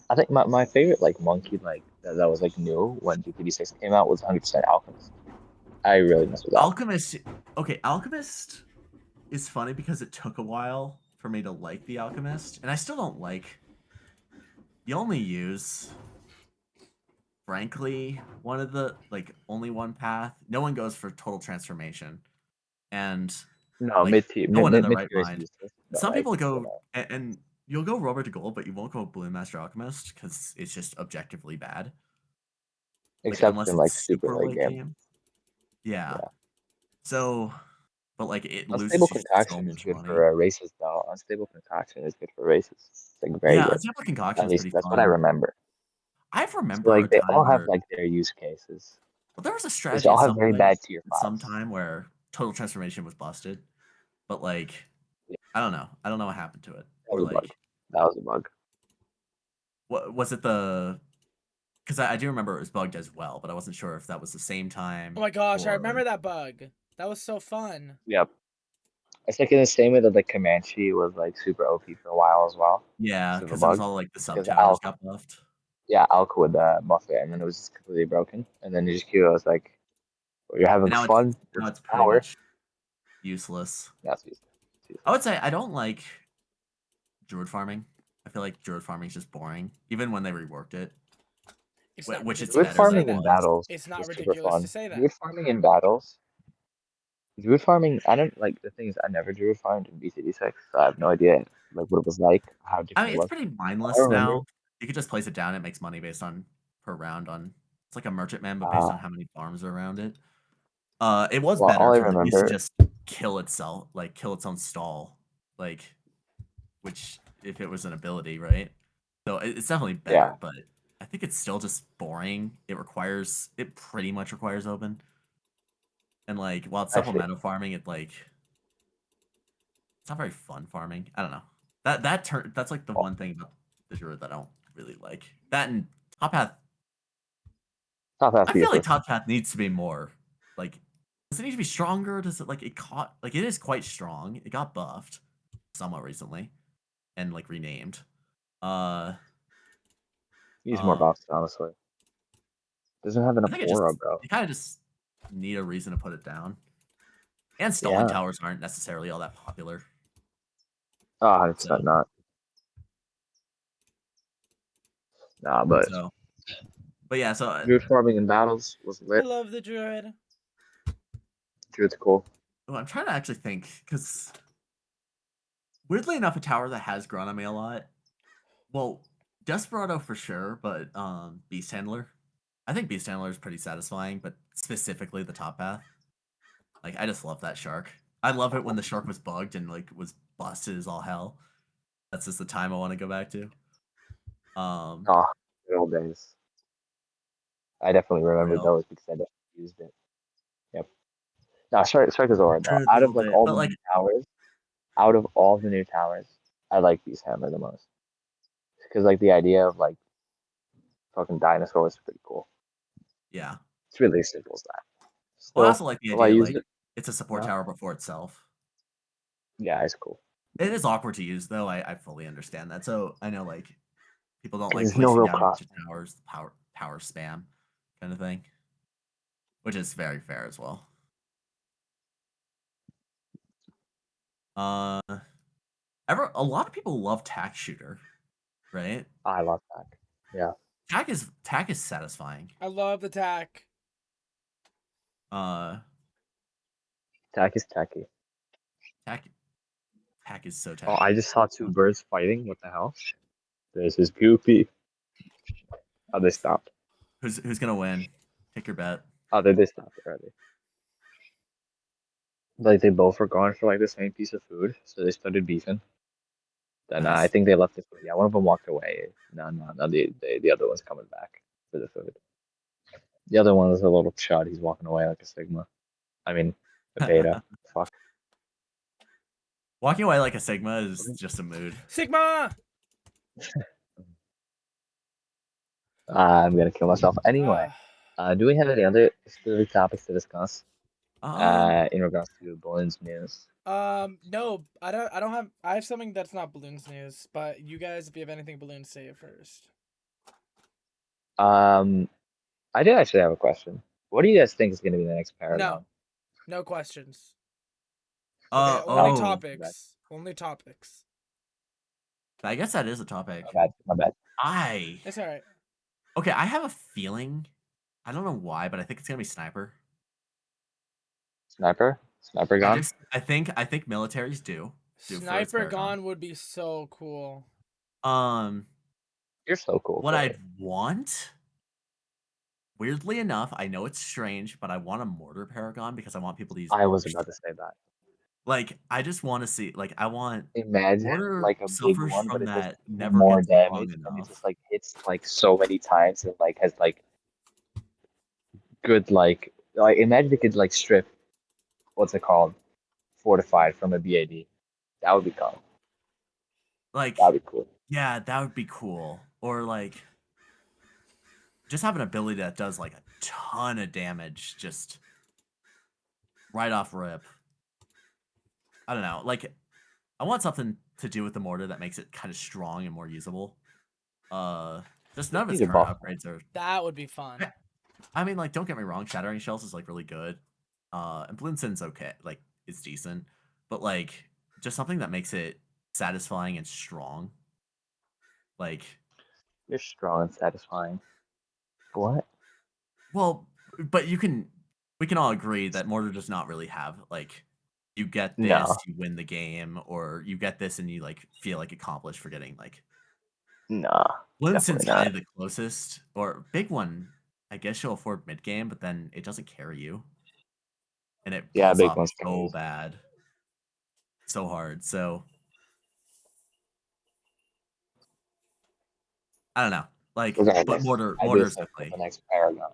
I think my favorite like monkey like that was like new when GPT 6 came out was 100% Alchemist. I really mess with Alchemist. Alchemist. Okay, Alchemist is funny because it took a while for me to like the Alchemist, and I still don't like. You only use, frankly, one of the like only one path. No one goes for total transformation, and No, like mid tier no one in their mid right tier is mind. useless, but Some like people you go know and you'll go Robert to Gold, but you won't go Blue Master Alchemist because it's just objectively bad. Like except unless in it's like super super late late game. game. Yeah. Yeah, So, but like it unstable loses you so concoction is much good money. for races though. Unstable concoction is good for races. It's like very Yeah, good. Unstable At Concoction is least pretty that's what I fun. remember. I So remember a like they time all have where like their use cases. well, there was a They strategy all have very bad tier at some fives. time where total transformation was busted, but like Yeah, I don't know. I don't know what happened to it. that Or was a bug. like That was a bug. what was it the because I do remember it was bugged as well, but I wasn't sure if that was the same Oh time my gosh, I or remember that bug. That was so fun. Yep. It's like in the same way that the Comanche was like super OP for a while as well. yeah, Because of a because it was bug. all like the sub Because towers got buffed. Yeah, Alka would buff it, and then it was just completely broken. And then HQ was like, well, "You're And having fun with now the it's pretty power." much useless. That's useless. It's I useless. would say I don't like druid farming. I feel like druid farming is just boring, even when they reworked it, It's not which it's Druid ridiculous to better than say farming it in that. was. battles It's not is super ridiculous to fun. say that. Druid farming in battles. Druid farming. I don't like the thing is I never druid farmed in BCD 6, so I have no idea like what it was like, how I different mean, it it's was. pretty I mindless remember. now. You could just place it down. It makes money based on per round on. It's like a merchantman, but based Uh, on how many farms are around it. It was well, better all I because it used to remember, just kill itself, like kill its own stall, like which if it was an ability, right? So it's definitely yeah, better, but I think it's still just boring. It pretty much requires open, and like while it's I see. supplemental farming, it's not very fun farming. I don't know. That's like the Oh, one thing about the druid that I don't really like. That and top path. top half I feel like useless. top path needs to be more like. Does it need to be stronger? Does it like it caught like it is quite strong. It got buffed somewhat recently and like renamed. Uh, Use more um, buffs, honestly. Doesn't have I enough think aura, bro. you kind of just need a reason to put it down. And stalling Yeah. towers aren't necessarily all that popular. Oh, 100% So not. Nah, but so, but yeah. So druid farming in battles was I lit. love the druid. Druid's cool. I'm trying to actually think because weirdly enough, a tower that has grown on me a lot. Well, Desperado for sure, but Beast Handler. I think Beast Handler is pretty satisfying, but specifically the top path. Like, I just love that shark. I love it when the shark was bugged and like was busted as all hell. That's just the time I want to go back to. Oh, good old days. I definitely remember Real those because I definitely used it. Yep. No, Shark is alright though. good Out little of like bit, all but the like new towers, out of all the new towers, I like Beast Hammer the most because like the idea of like fucking dinosaurs is pretty cool. yeah. It's really as simple as that. Well, I Still, also like the will I idea use like it? it's a support No. tower before itself. Yeah, it's cool. It is awkward to use though. I fully understand that. So I know like people don't like There's no placing real down a bunch cross. of towers, power spam kind of thing, which is very fair as well. Uh, a lot of people love tack shooter, right? I love that. Yeah, Tack is satisfying. I love the tack. Uh, tack is tacky. tack tack is so Oh, I tacky. just saw two birds fighting. What the hell? This is goofy. Oh, they stopped. Who's gonna win? Take your bet. Oh, they stopped already. Like they both were going for like the same piece of food, so they started beefing. Then I Nice. think they left it. Yeah, one of them walked away. No. The other one's coming back for the food. The other one is a little chud. He's walking away like a Sigma. I mean, a beta. Fuck. Walking away like a Sigma is just a mood. Sigma. I'm gonna kill myself anyway. Do we have any other specific topics to discuss? Um, In regards to Balloons news. No, I don't. I don't have. I have something that's not balloons news. But you guys, if you have anything balloons, say it first. Um, I do actually have a question. What do you guys think is going to be the next No, Paragon? no questions. Okay, only Oh, oh, my bad. topics. Only topics. I guess that is a topic. My bad. My bad. I It's all right. okay. I have a feeling. I don't know why, but I think it's gonna be sniper. Sniper? Sniper gun? I think militaries do for its Sniper paragon. gone would be so cool. Um, You're so cool what for I'd it. want, weirdly enough, I know it's strange, but I want a mortar paragon because I want people to use I was mortars. about to say that. Like, I just want to see, like, I want Imagine mortar like a big suffers one, but from it does that even never more gets long damage, and it just enough. like hits like so many times and like has like good like imagine it could like strip what's it called fortified from a BAD. That would be cool. Like, That would be cool. yeah, that would be cool. Or like, just have an ability that does like a ton of damage, just right off rip. I don't know. Like, I want something to do with the mortar that makes it kind of strong and more usable. Just none Just of its need a current buff. upgrades are. That would be fun. I mean, like, don't get me wrong, Shattering Shells is like really good. And Bloomson's okay, like, it's decent, but like, just something that makes it satisfying and strong. Like, You're strong and satisfying. What? well, but we can all agree that mortar does not really have like, you get this, No, you win the game, or you get this and you like feel like accomplished for getting like no, Bloomson's definitely kind not. of the closest, or big one. I guess you'll afford mid game, but then it doesn't carry you, and it Yeah, falls big off ones can so use. bad, so hard. So I don't know, like, Those are our but next. mortar I do mortar is think that the definitely. next Paragon.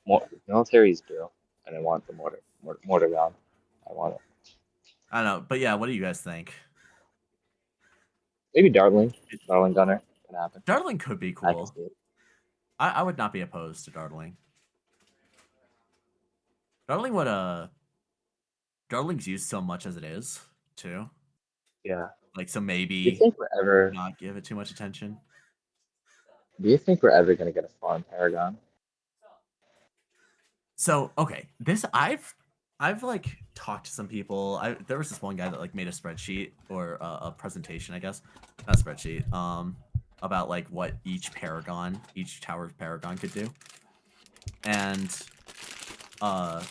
More militaries do, and I want the mortar gun. I want it. I don't know, but yeah, what do you guys think? Maybe Darling Gunner can happen. Dartling could be I can cool. see it. I would not be opposed to Dartling. Dartling would Dartling's used so much as it is too. Yeah. Like, so Do you maybe think we're ever? not give it too much attention. Do you think we're ever gonna get a farm Paragon? So okay, this I've like talked to some people. There was this one guy that like made a spreadsheet or a presentation, I guess, not a spreadsheet, about like what each tower paragon could do, and uh,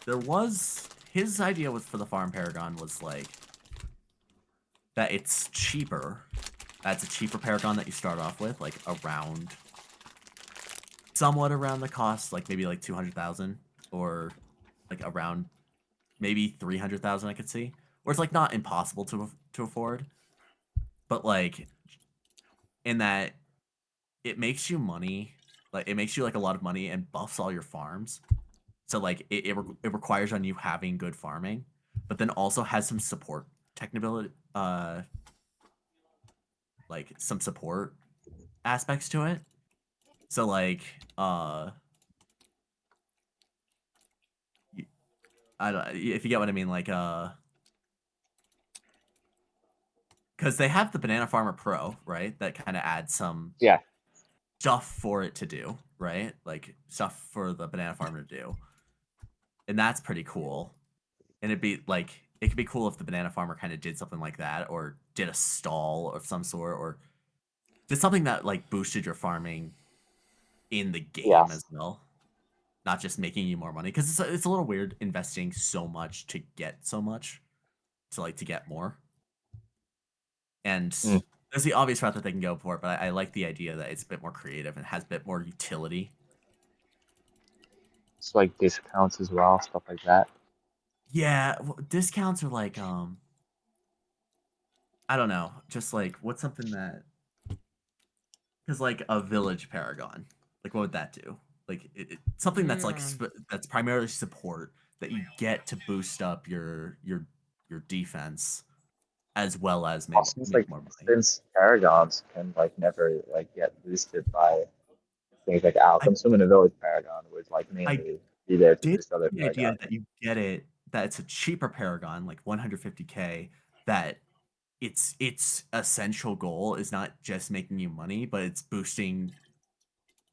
there was his idea was for the farm paragon was like that it's cheaper. That's a cheaper paragon that you start off with, like around somewhat around the cost, like maybe like 200,000 or like around maybe 300,000 I could see. Where it's like not impossible to afford, but like in that it makes you money, like it makes you like a lot of money and buffs all your farms. So like it requires on you having good farming, but then also has some support technical like some support aspects to it. So like I don't if you get what I mean, like because they have the Banana Farmer Pro, right? That kind of adds some Yeah. stuff for it to do, right? Like stuff for the Banana Farmer to do, and that's pretty cool. And it'd be like it could be cool if the Banana Farmer kind of did something like that, or did a stall of some sort, or did something that like boosted your farming in the game as Yes. well, not just making you more money. Because it's a little weird investing so much to get so much, to get more. And Mm. there's the obvious route that they can go for it, but I like the idea that it's a bit more creative and has a bit more utility. It's like discounts as well, stuff like that. Yeah, well, discounts are like I don't know, just like what's something that because like a village paragon, like what would that do? Like something that's like Mm. that's primarily support that you get to boost up your defense as well as Well, make since make like more money. since paragons can like never like get boosted by things like I I'm assuming a village paragon would like I mainly be there to did boost other the idea paragons. that you get it that it's a cheaper paragon, like 150K, that its essential goal is not just making you money, but it's boosting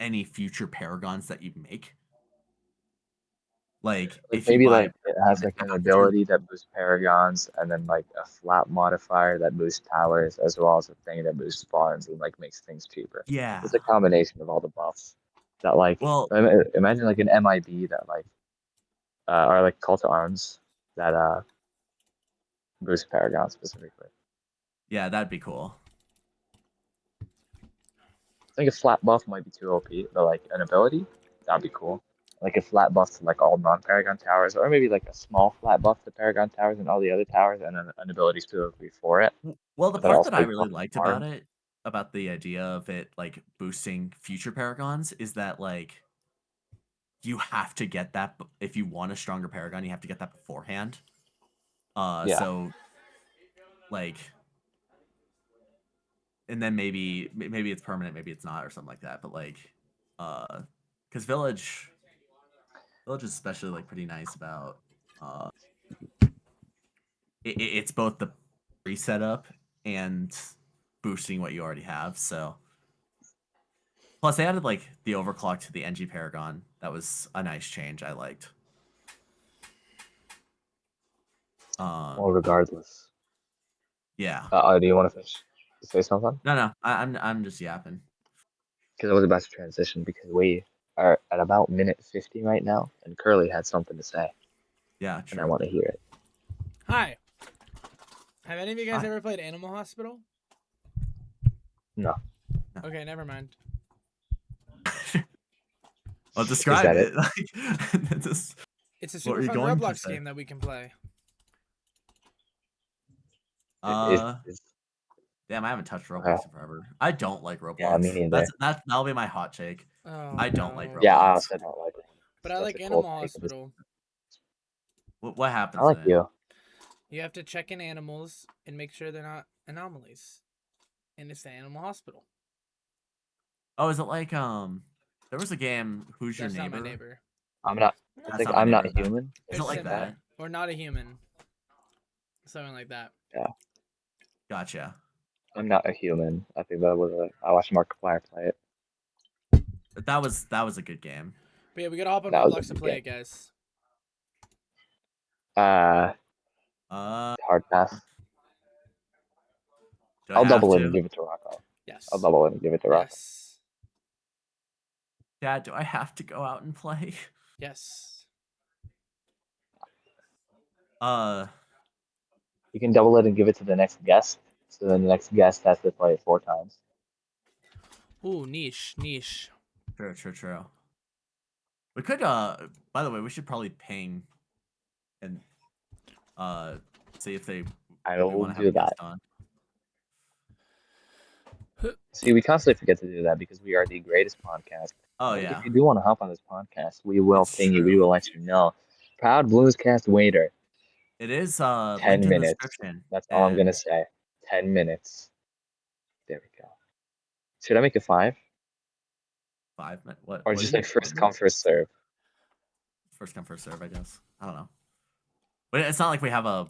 any future paragons that you make. Like Like if you maybe buy like a it has paragon like an after, ability that boosts paragons, and then like a flat modifier that boosts towers, as well as a thing that boosts farms and like makes things cheaper. yeah. It's a combination of all the buffs that like Well, imagine like an MIB that like or like call to arms that boost paragon specifically. yeah, that'd be cool. I think a flat buff might be too OP, but like an ability, that'd be cool. Like a flat buff to like all non-Paragon towers, or maybe like a small flat buff to Paragon towers and all the other towers, and then an ability specifically for it. Well, the But part also that I like really buff the liked farm. about the idea of it like boosting future paragons is that like you have to get that if you want a stronger paragon, you have to get that beforehand. Yeah, So like, and then maybe it's permanent, maybe it's not, or something like that. But like, because village is especially like pretty nice about uh, it's both the pre-setup and boosting what you already have. So plus they added like the overclock to the NG Paragon. That was a nice change. I liked. well, Um, regardless. yeah. Do you want to finish? Say something? No. I'm just yapping. Because I was about to transition because we are at about minute 50 right now, and Curly had something to say, Yeah, and I true. want to hear it. Hi. Have any of you guys Hi. ever played Animal Hospital? No, No. Okay, never mind. Well, is describe that it? it. Like, just, It's a what were super you fun going to Roblox say? game that we can play. Is, Uh, is Damn, I haven't touched okay. Roblox in forever. I don't like Yeah, me Roblox. neither. That'll be my hot take. Oh I don't like no. Yeah, I Roblox. also don't like it. But I That's like a cold Animal take. Hospital. What I happens in like it? you. You have to check in animals and make sure they're not anomalies. And it's the Animal Hospital. Oh, is it like there was a game, Who's Your That's not my Neighbor? neighbor. I'm not. It's That's like not my I'm not neighbor. human Is or it It's like something like that. similar. that? Or not a human. Something like that. Yeah, Gotcha. I'm not a human. I think that was a. I watched Markiplier play it. But that was a good game. But yeah, we gotta hop on That was a Roblox to good play game. it, guys. Uh, Hard pass. do I I'll have double in and to? give it to Rocco. I'll Yes. double in and give it to Rocco. Yes. Dad, do I have to go out and play? Yes. Uh, You can double it and give it to the next guest. So then the next guest has to play it 4 times. Ooh, niche. Niche. true. We could by the way, we should probably ping and see if I we will want to have a do guest that. on. See, we constantly forget to do that because we are the greatest podcast. Oh But if yeah, you do want to hop on this podcast, we will it's ping you. We true. will let you know. Proud Bluescast waiter. It is linked 10 in the minutes. description. That's all I'm gonna And say. 10 minutes. There we go. Should I make it 5? 5 minutes. Or What do just you like what first do you come, first serve? first come first serve? I guess I don't know, but it's not like we have a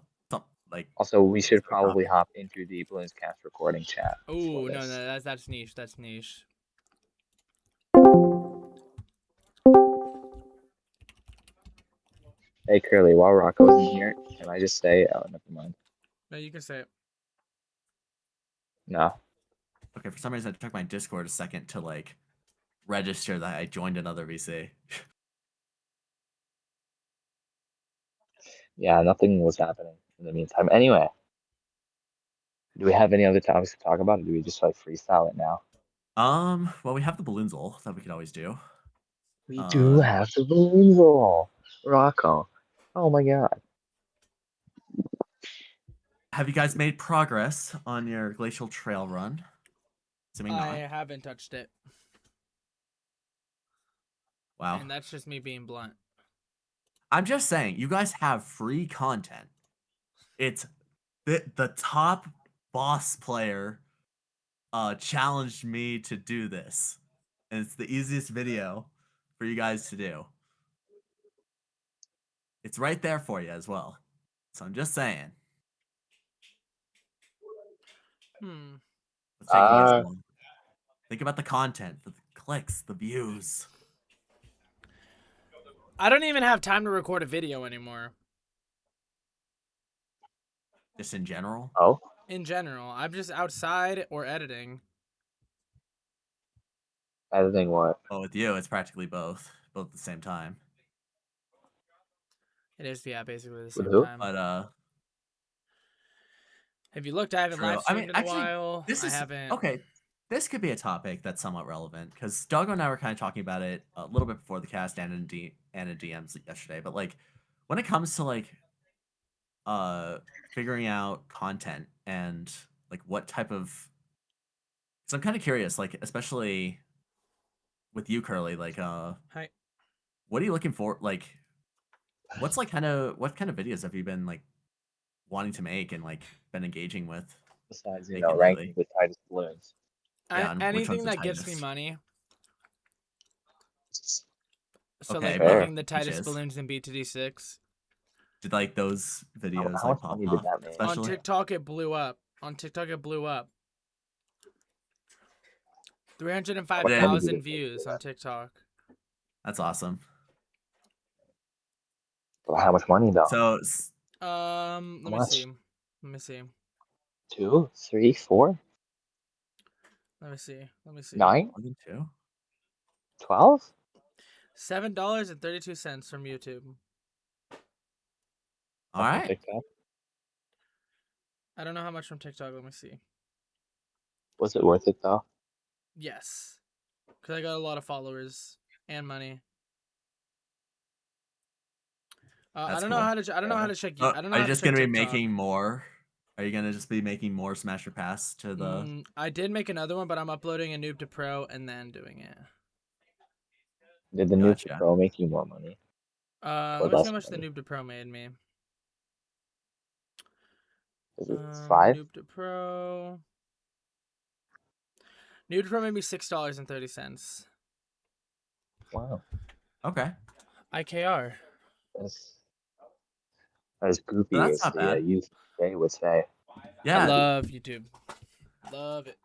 like Also, we should specific probably topic. hop into the Bluescast recording chat for Oh no, this. that's niche. That's niche. Hey, Curly, while Rocco's in here, can I just say, oh, never mind. No, you can say it. No. Okay, for some reason it took my Discord a second to like register that I joined another VC. Yeah, nothing was happening in the meantime. Anyway, do we have any other topics to talk about, or do we just like freestyle it now? Well, we have the balloons all that we could always do. We do Uh, have the balloons roll. Rocco. Oh my god. have you guys made progress on your glacial trail run? Assuming I not. haven't touched it, Wow. and that's just me being blunt. I'm just saying, you guys have free content. It's the top boss player challenged me to do this. And it's the easiest video for you guys to do. It's right there for you as well. So I'm just saying. It's taking you so Uh, long. Think about the content, the clicks, the views. I don't even have time to record a video anymore. Just in general. oh, In general, I'm just outside or editing. editing what? But with you, it's practically both. Both at the same time. It is, yeah, basically the With same who? time. But Have you looked? I haven't true. live I mean, streamed in a actually, while. this I is haven't. okay. This could be a topic that's somewhat relevant because Doggo and I were kind of talking about it a little bit before the cast and in DMs yesterday. But like, when it comes to like figuring out content and like what type of, so I'm kind of curious, like especially with you, Curly, like Hi. what are you looking for? Like, what's like what kind of videos have you been like wanting to make and like been engaging with Besides, making ranking lately? the tightest balloons. Yeah, and which one's Anything the that gets me tightest? money. So Okay, like Fair. making the which tightest is? balloons in B2D6. Did like those videos How like much pop money did off that make? On especially? TikTok, it blew up. On TikTok, it blew up. How much money did 305,000 it make for views on that? TikTok. That's awesome. Well, how much money though? So How Let me much? see. Let me see. 2, 3, 4, Let me see. Let me see. 9, more than two. 12? $7.32 from YouTube. All Up on right. TikTok. I don't know how much from TikTok. Let me see. Was it worth it though? Yes, because I got a lot of followers and money. I That's don't know cool. how to. I don't know how Yeah. to check. I don't know Are you how to just check gonna be TikTok. making more? Are you gonna just be making more Smash or Pass to the? I did make another one, but I'm uploading a noob to pro and then doing it. Did the Noob to Gotcha. Pro make you more money or Let me see how less much the money? noob to pro made me. Is it 5? Noob to pro. Noob to pro made me $6.30. Wow. Okay, IKR. That's as so goopy that's as not the bad. youth they would say. I Yeah, love YouTube. Love it.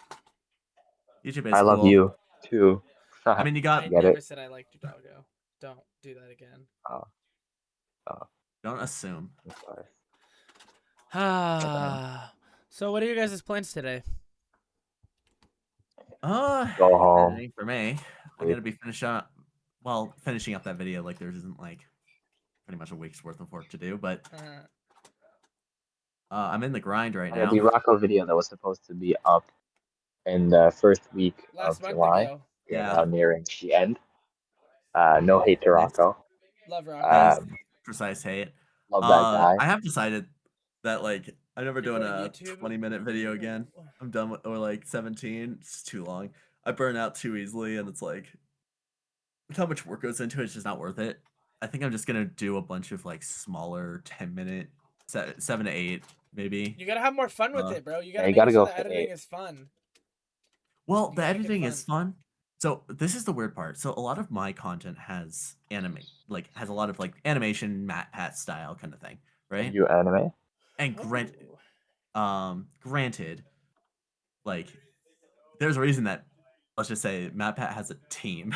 YouTube I is love cool. you too. I mean, you I got. Get never it? said I liked you, doggo. Don't do that again. Oh, oh, Don't assume. I'm sorry. Okay. Ah. So what are your guys' plans today? Uh, Go home, editing for me. I'm sleep. gonna be finishing up that video. Like, there isn't like pretty much a week's worth of work to do, but I'm in the grind right The now. Rocco video that was supposed to be up in the first week Last of month July. ago. We are Yeah, now nearing the end. No hate to Nice. Rocco. Love Rocco. Nice. Um, Precise hate. love that guy. I have decided that like I'm never You're doing quitting a YouTube. 20-minute video again. I'm done with or like 17. It's too long. I burn out too easily, and it's like how much work goes into it. It's just not worth it. I think I'm just gonna do a bunch of like smaller 10-minute, 7 to 8 maybe. You gotta have more fun with Uh, it, bro. You Yeah, gotta you make gotta it so go the for editing 8. is fun. well, You the gotta make it editing fun. is fun. So this is the weird part. So a lot of my content has has a lot of like animation, Matt Pat style kind of thing, right? You anime? And Oh. granted, like there's a reason that let's just say Matt Pat has a team,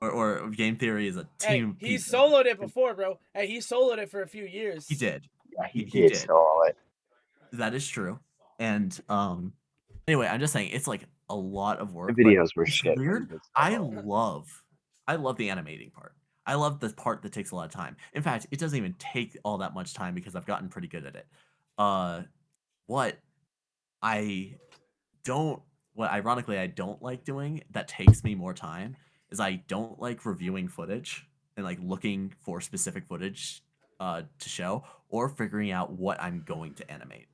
or Game Theory is a Hey, team of he people. soloed it before, bro. Hey, he soloed it for a few He years. did. Yeah, he He did did. solo it. That is true. And anyway, I'm just saying it's like a lot of The work, but videos were it's shit, but he weird. did I solo it. love I love the animating part. I love the part that takes a lot of time. In fact, it doesn't even take all that much time because I've gotten pretty good at it. Uh what I don't what ironically I don't like doing that takes me more time is I don't like reviewing footage and like looking for specific footage to show or figuring out what I'm going to animate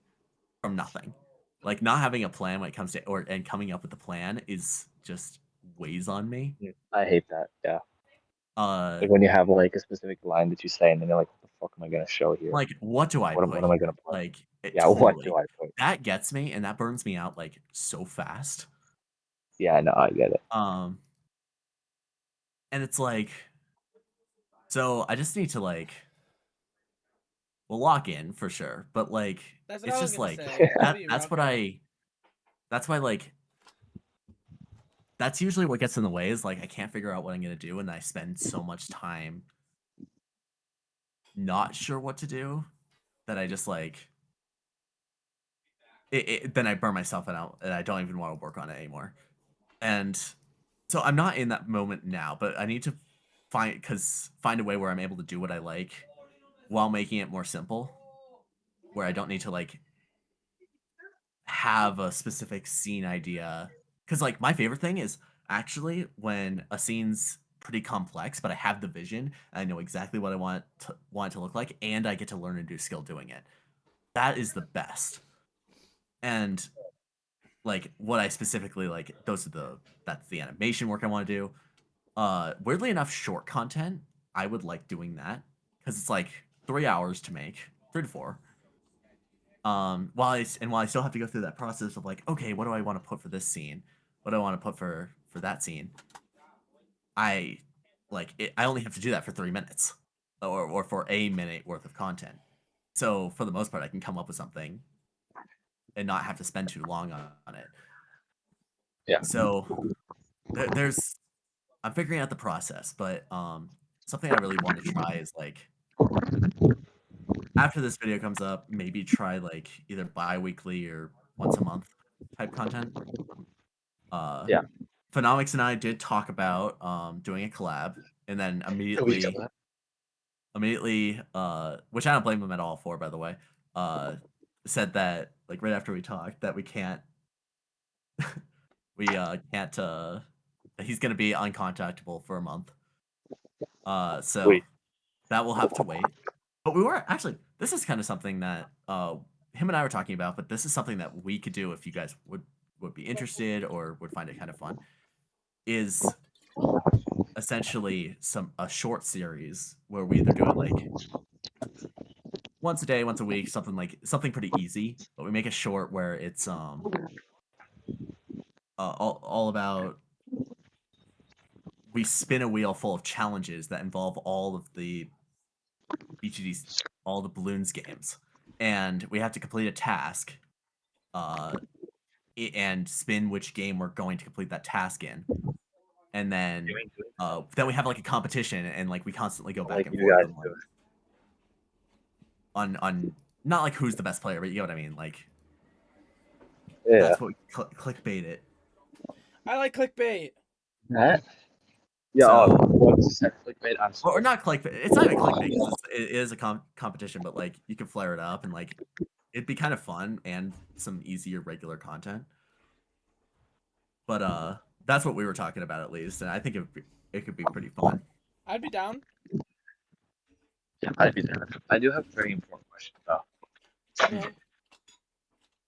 from nothing. Like not having a plan when it comes to and coming up with a plan is just weighs on me. I hate that. Yeah. Uh Like when you have like a specific line that you say, and then you're like, "What the fuck am I gonna show here? like what do I What put am I gonna here? put?" Like it Yeah, what do totally. I put? That gets me and that burns me out like so fast. Yeah, no, I get it. Um and it's like so I just need to like well lock in for sure, but like That's what it's I was just gonna like say. How do you that's rock what out? that's why like that's usually what gets in the way is like I can't figure out what I'm gonna do and I spend so much time not sure what to do that I just like then I burn myself out and I don't even want to work on it anymore. And so I'm not in that moment now, but I need to find a way where I'm able to do what I like while making it more simple, where I don't need to like have a specific scene idea. Because like my favorite thing is actually when a scene's pretty complex, but I have the vision and I know exactly what I want it to look like, and I get to learn a new skill doing it. That is the best. And like what I specifically like, that's the animation work I want to do. Weirdly enough, short content, I would like doing that because it's like 3 hours to make, 3 to 4. While I still have to go through that process of like, okay, what do I want to put for this scene? What do I want to put for that scene? I I only have to do that for 3 minutes, or for a minute worth of content. So for the most part, I can come up with something and not have to spend too long on it. Yeah. So there's I'm figuring out the process, but something I really want to try is like after this video comes up, maybe try like either bi-weekly or once a month type content. Uh Yeah. Phenomics and I did talk about doing a collab and then We did that. immediately which I don't blame him at all for by the way, uh said that like right after we talked that we can't he's gonna be uncontactable for a month. So Sweet. that will have to wait. But we were actually this is kind of something that him and I were talking about, but this is something that we could do if you guys would be interested or would find it kind of fun. Is essentially a short series where we either do it like once a day, once a week, something pretty easy, but we make it short where it's all about we spin a wheel full of challenges that involve all of the BGD's all the balloons games, and we have to complete a task, uh, and spin which game we're going to complete that task in, and then we have like a competition, and like we constantly go back Like and you forth guys on do like it. on not like who's the best player, but you know what I mean. Like Yeah. that's what we clickbait it. I like clickbait. Huh? Yeah. Oh, So what you said clickbait? I'm or sorry. not clickbait. It's not even clickbait because it is a competition, but like you can flare it up and like it'd be kind of fun and some easier regular content. But that's what we were talking about at least, and I think it could be pretty fun. I'd be down. Yeah, I'd be down. I do have a very important question though. Okay.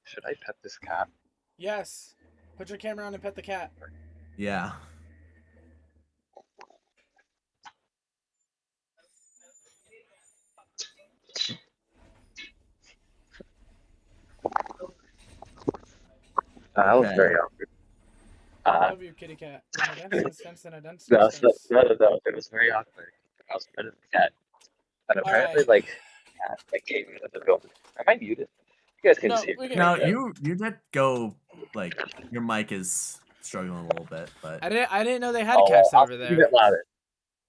Should I pet this cat? Yes. Put your camera on and pet the cat. Yeah. That was Okay. very awkward. I Uh, love you, kitty cat. And a dance, dance, dance, and a dance, no, dance, dance. no, it was very awkward. I was petting the cat, and All right. apparently, like, the cat like came into the building. Am I muted? You guys can No, see it, we can hear No, right? you. you did go like your mic is struggling a little bit, but I didn't know they had Oh, well, cats I'll over speak a there. bit louder.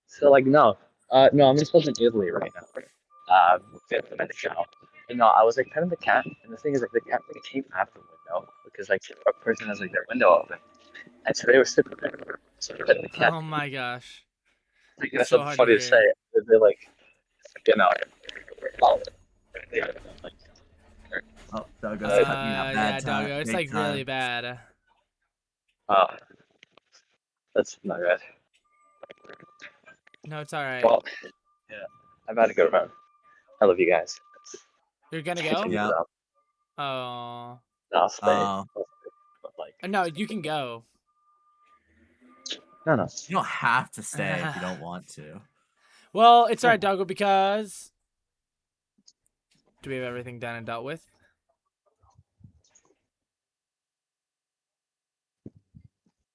So, like, no, I'm supposed in Italy right now. I'm in the shower. And no, I was like petting the cat, and the thing is, like, the cat like came out of the window because like a person has like their window open, and so they were sitting there. So the cat, Oh my gosh. like, It's that's so something hard to funny to say. hear. They're like, you know, oh, they are, like, oh, Doug's cutting out Yeah, bad time, doggo. It's big like really time. bad. oh, that's not good. No, it's all right. Well, yeah, I'm about to go run. I love you guys. You're gonna go? Continue Yeah. without. Oh. I'll stay. Uh, But like, No, you can go. no. you don't have to stay if you don't want to. Well, it's all No. right, doggo, because do we have everything done and dealt with?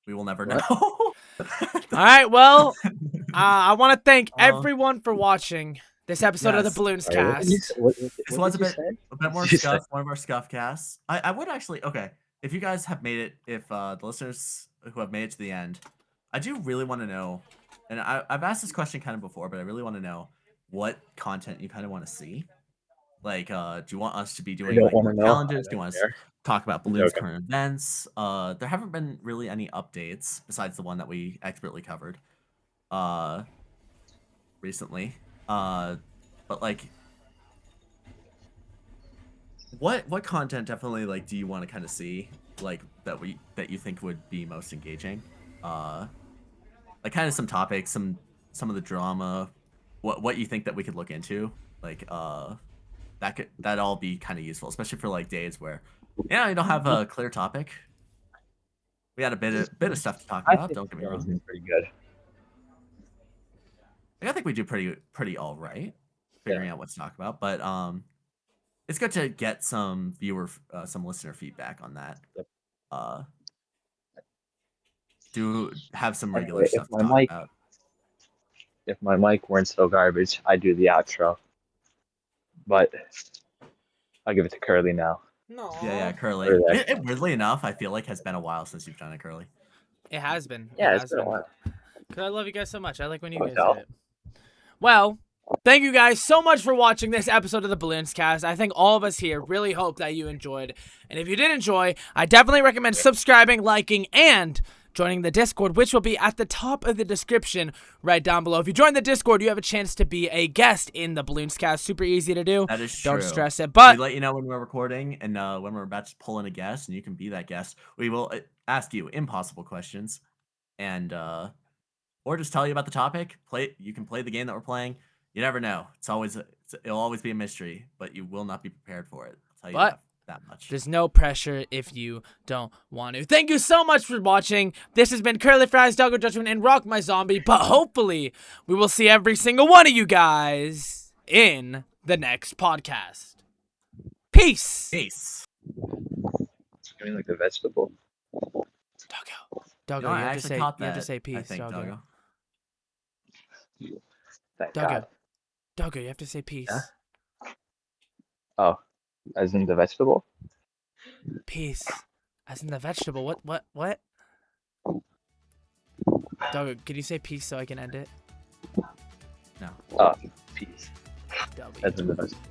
We will never know. What? All right. Well, I want to thank Uh, everyone for watching this episode of the yes. Balloons Sorry, what did you say? Cast. This What was did a you bit say? more What did you say? scuff, one of our scuff casts. I would actually okay. If you guys have made it, if the listeners who have made it to the end, I do really want to know, and I've asked this question kind of before, but I really want to know what content you kind of want to see. Like, do you want us to be I doing don't like want more to know. I challenges? Do you don't want us to care. talk about I'm balloons joking. current events? There haven't been really any updates besides the one that we expertly covered uh recently. But like what content definitely like do you want to kind of see like that you think would be most engaging? Uh like kind of some topics, some of the drama, what you think that we could look into. Like that all be kind of useful, especially for like days where yeah, you don't have a clear topic. We had a bit of stuff to talk I about, think don't get me the show's wrong. been pretty good. Like, I think we do pretty all right Yeah. figuring out what to talk about, but it's good to get some some listener feedback on that. Yep. Uh do have some regular Anyway, stuff to talk about. if my mic weren't so garbage, I'd do the outro. But I'll give it to Curly now. Yeah, No, Curly. Or the It extra. weirdly enough, I feel like has been a while since you've done it, Curly. it has been. It Yeah, it's has been a been. while. Cause I love you guys so much. I like when you No guys do doubt. it. Well, thank you guys so much for watching this episode of the Balloons Cast. I think all of us here really hope that you enjoyed. And if you did enjoy, I definitely recommend subscribing, liking, and joining the Discord, which will be at the top of the description right down below. If you join the Discord, you have a chance to be a guest in the Balloons Cast. Super easy to do. That is Don't true. stress it. We But let you know when we're recording and when we're about to pull in a guest, and you can be that guest. We will ask you impossible questions, and or just tell you about the topic. You can play the game that we're playing. You never know. It'll always be a mystery, but you will not be prepared for it. I'll tell you But that much. there's no pressure if you don't want to. Thank you so much for watching. This has been Curly Fries, Doggo Judgment, and Rock My Zombie. But hopefully, we will see every single one of you guys in the next podcast. Peace. Peace. I mean, like the vegetable. Doggo. Doggo, I you have to actually say caught you have to that. say I peace, think, Doggo. Doggo. Thank Doggo. God. Doggo, you have to say peace. Yeah? Oh, as in the vegetable? Peace. As in the vegetable. What? Doggo, can you say peace so I can end it? No. Oh, peace. W. As in the vegetable.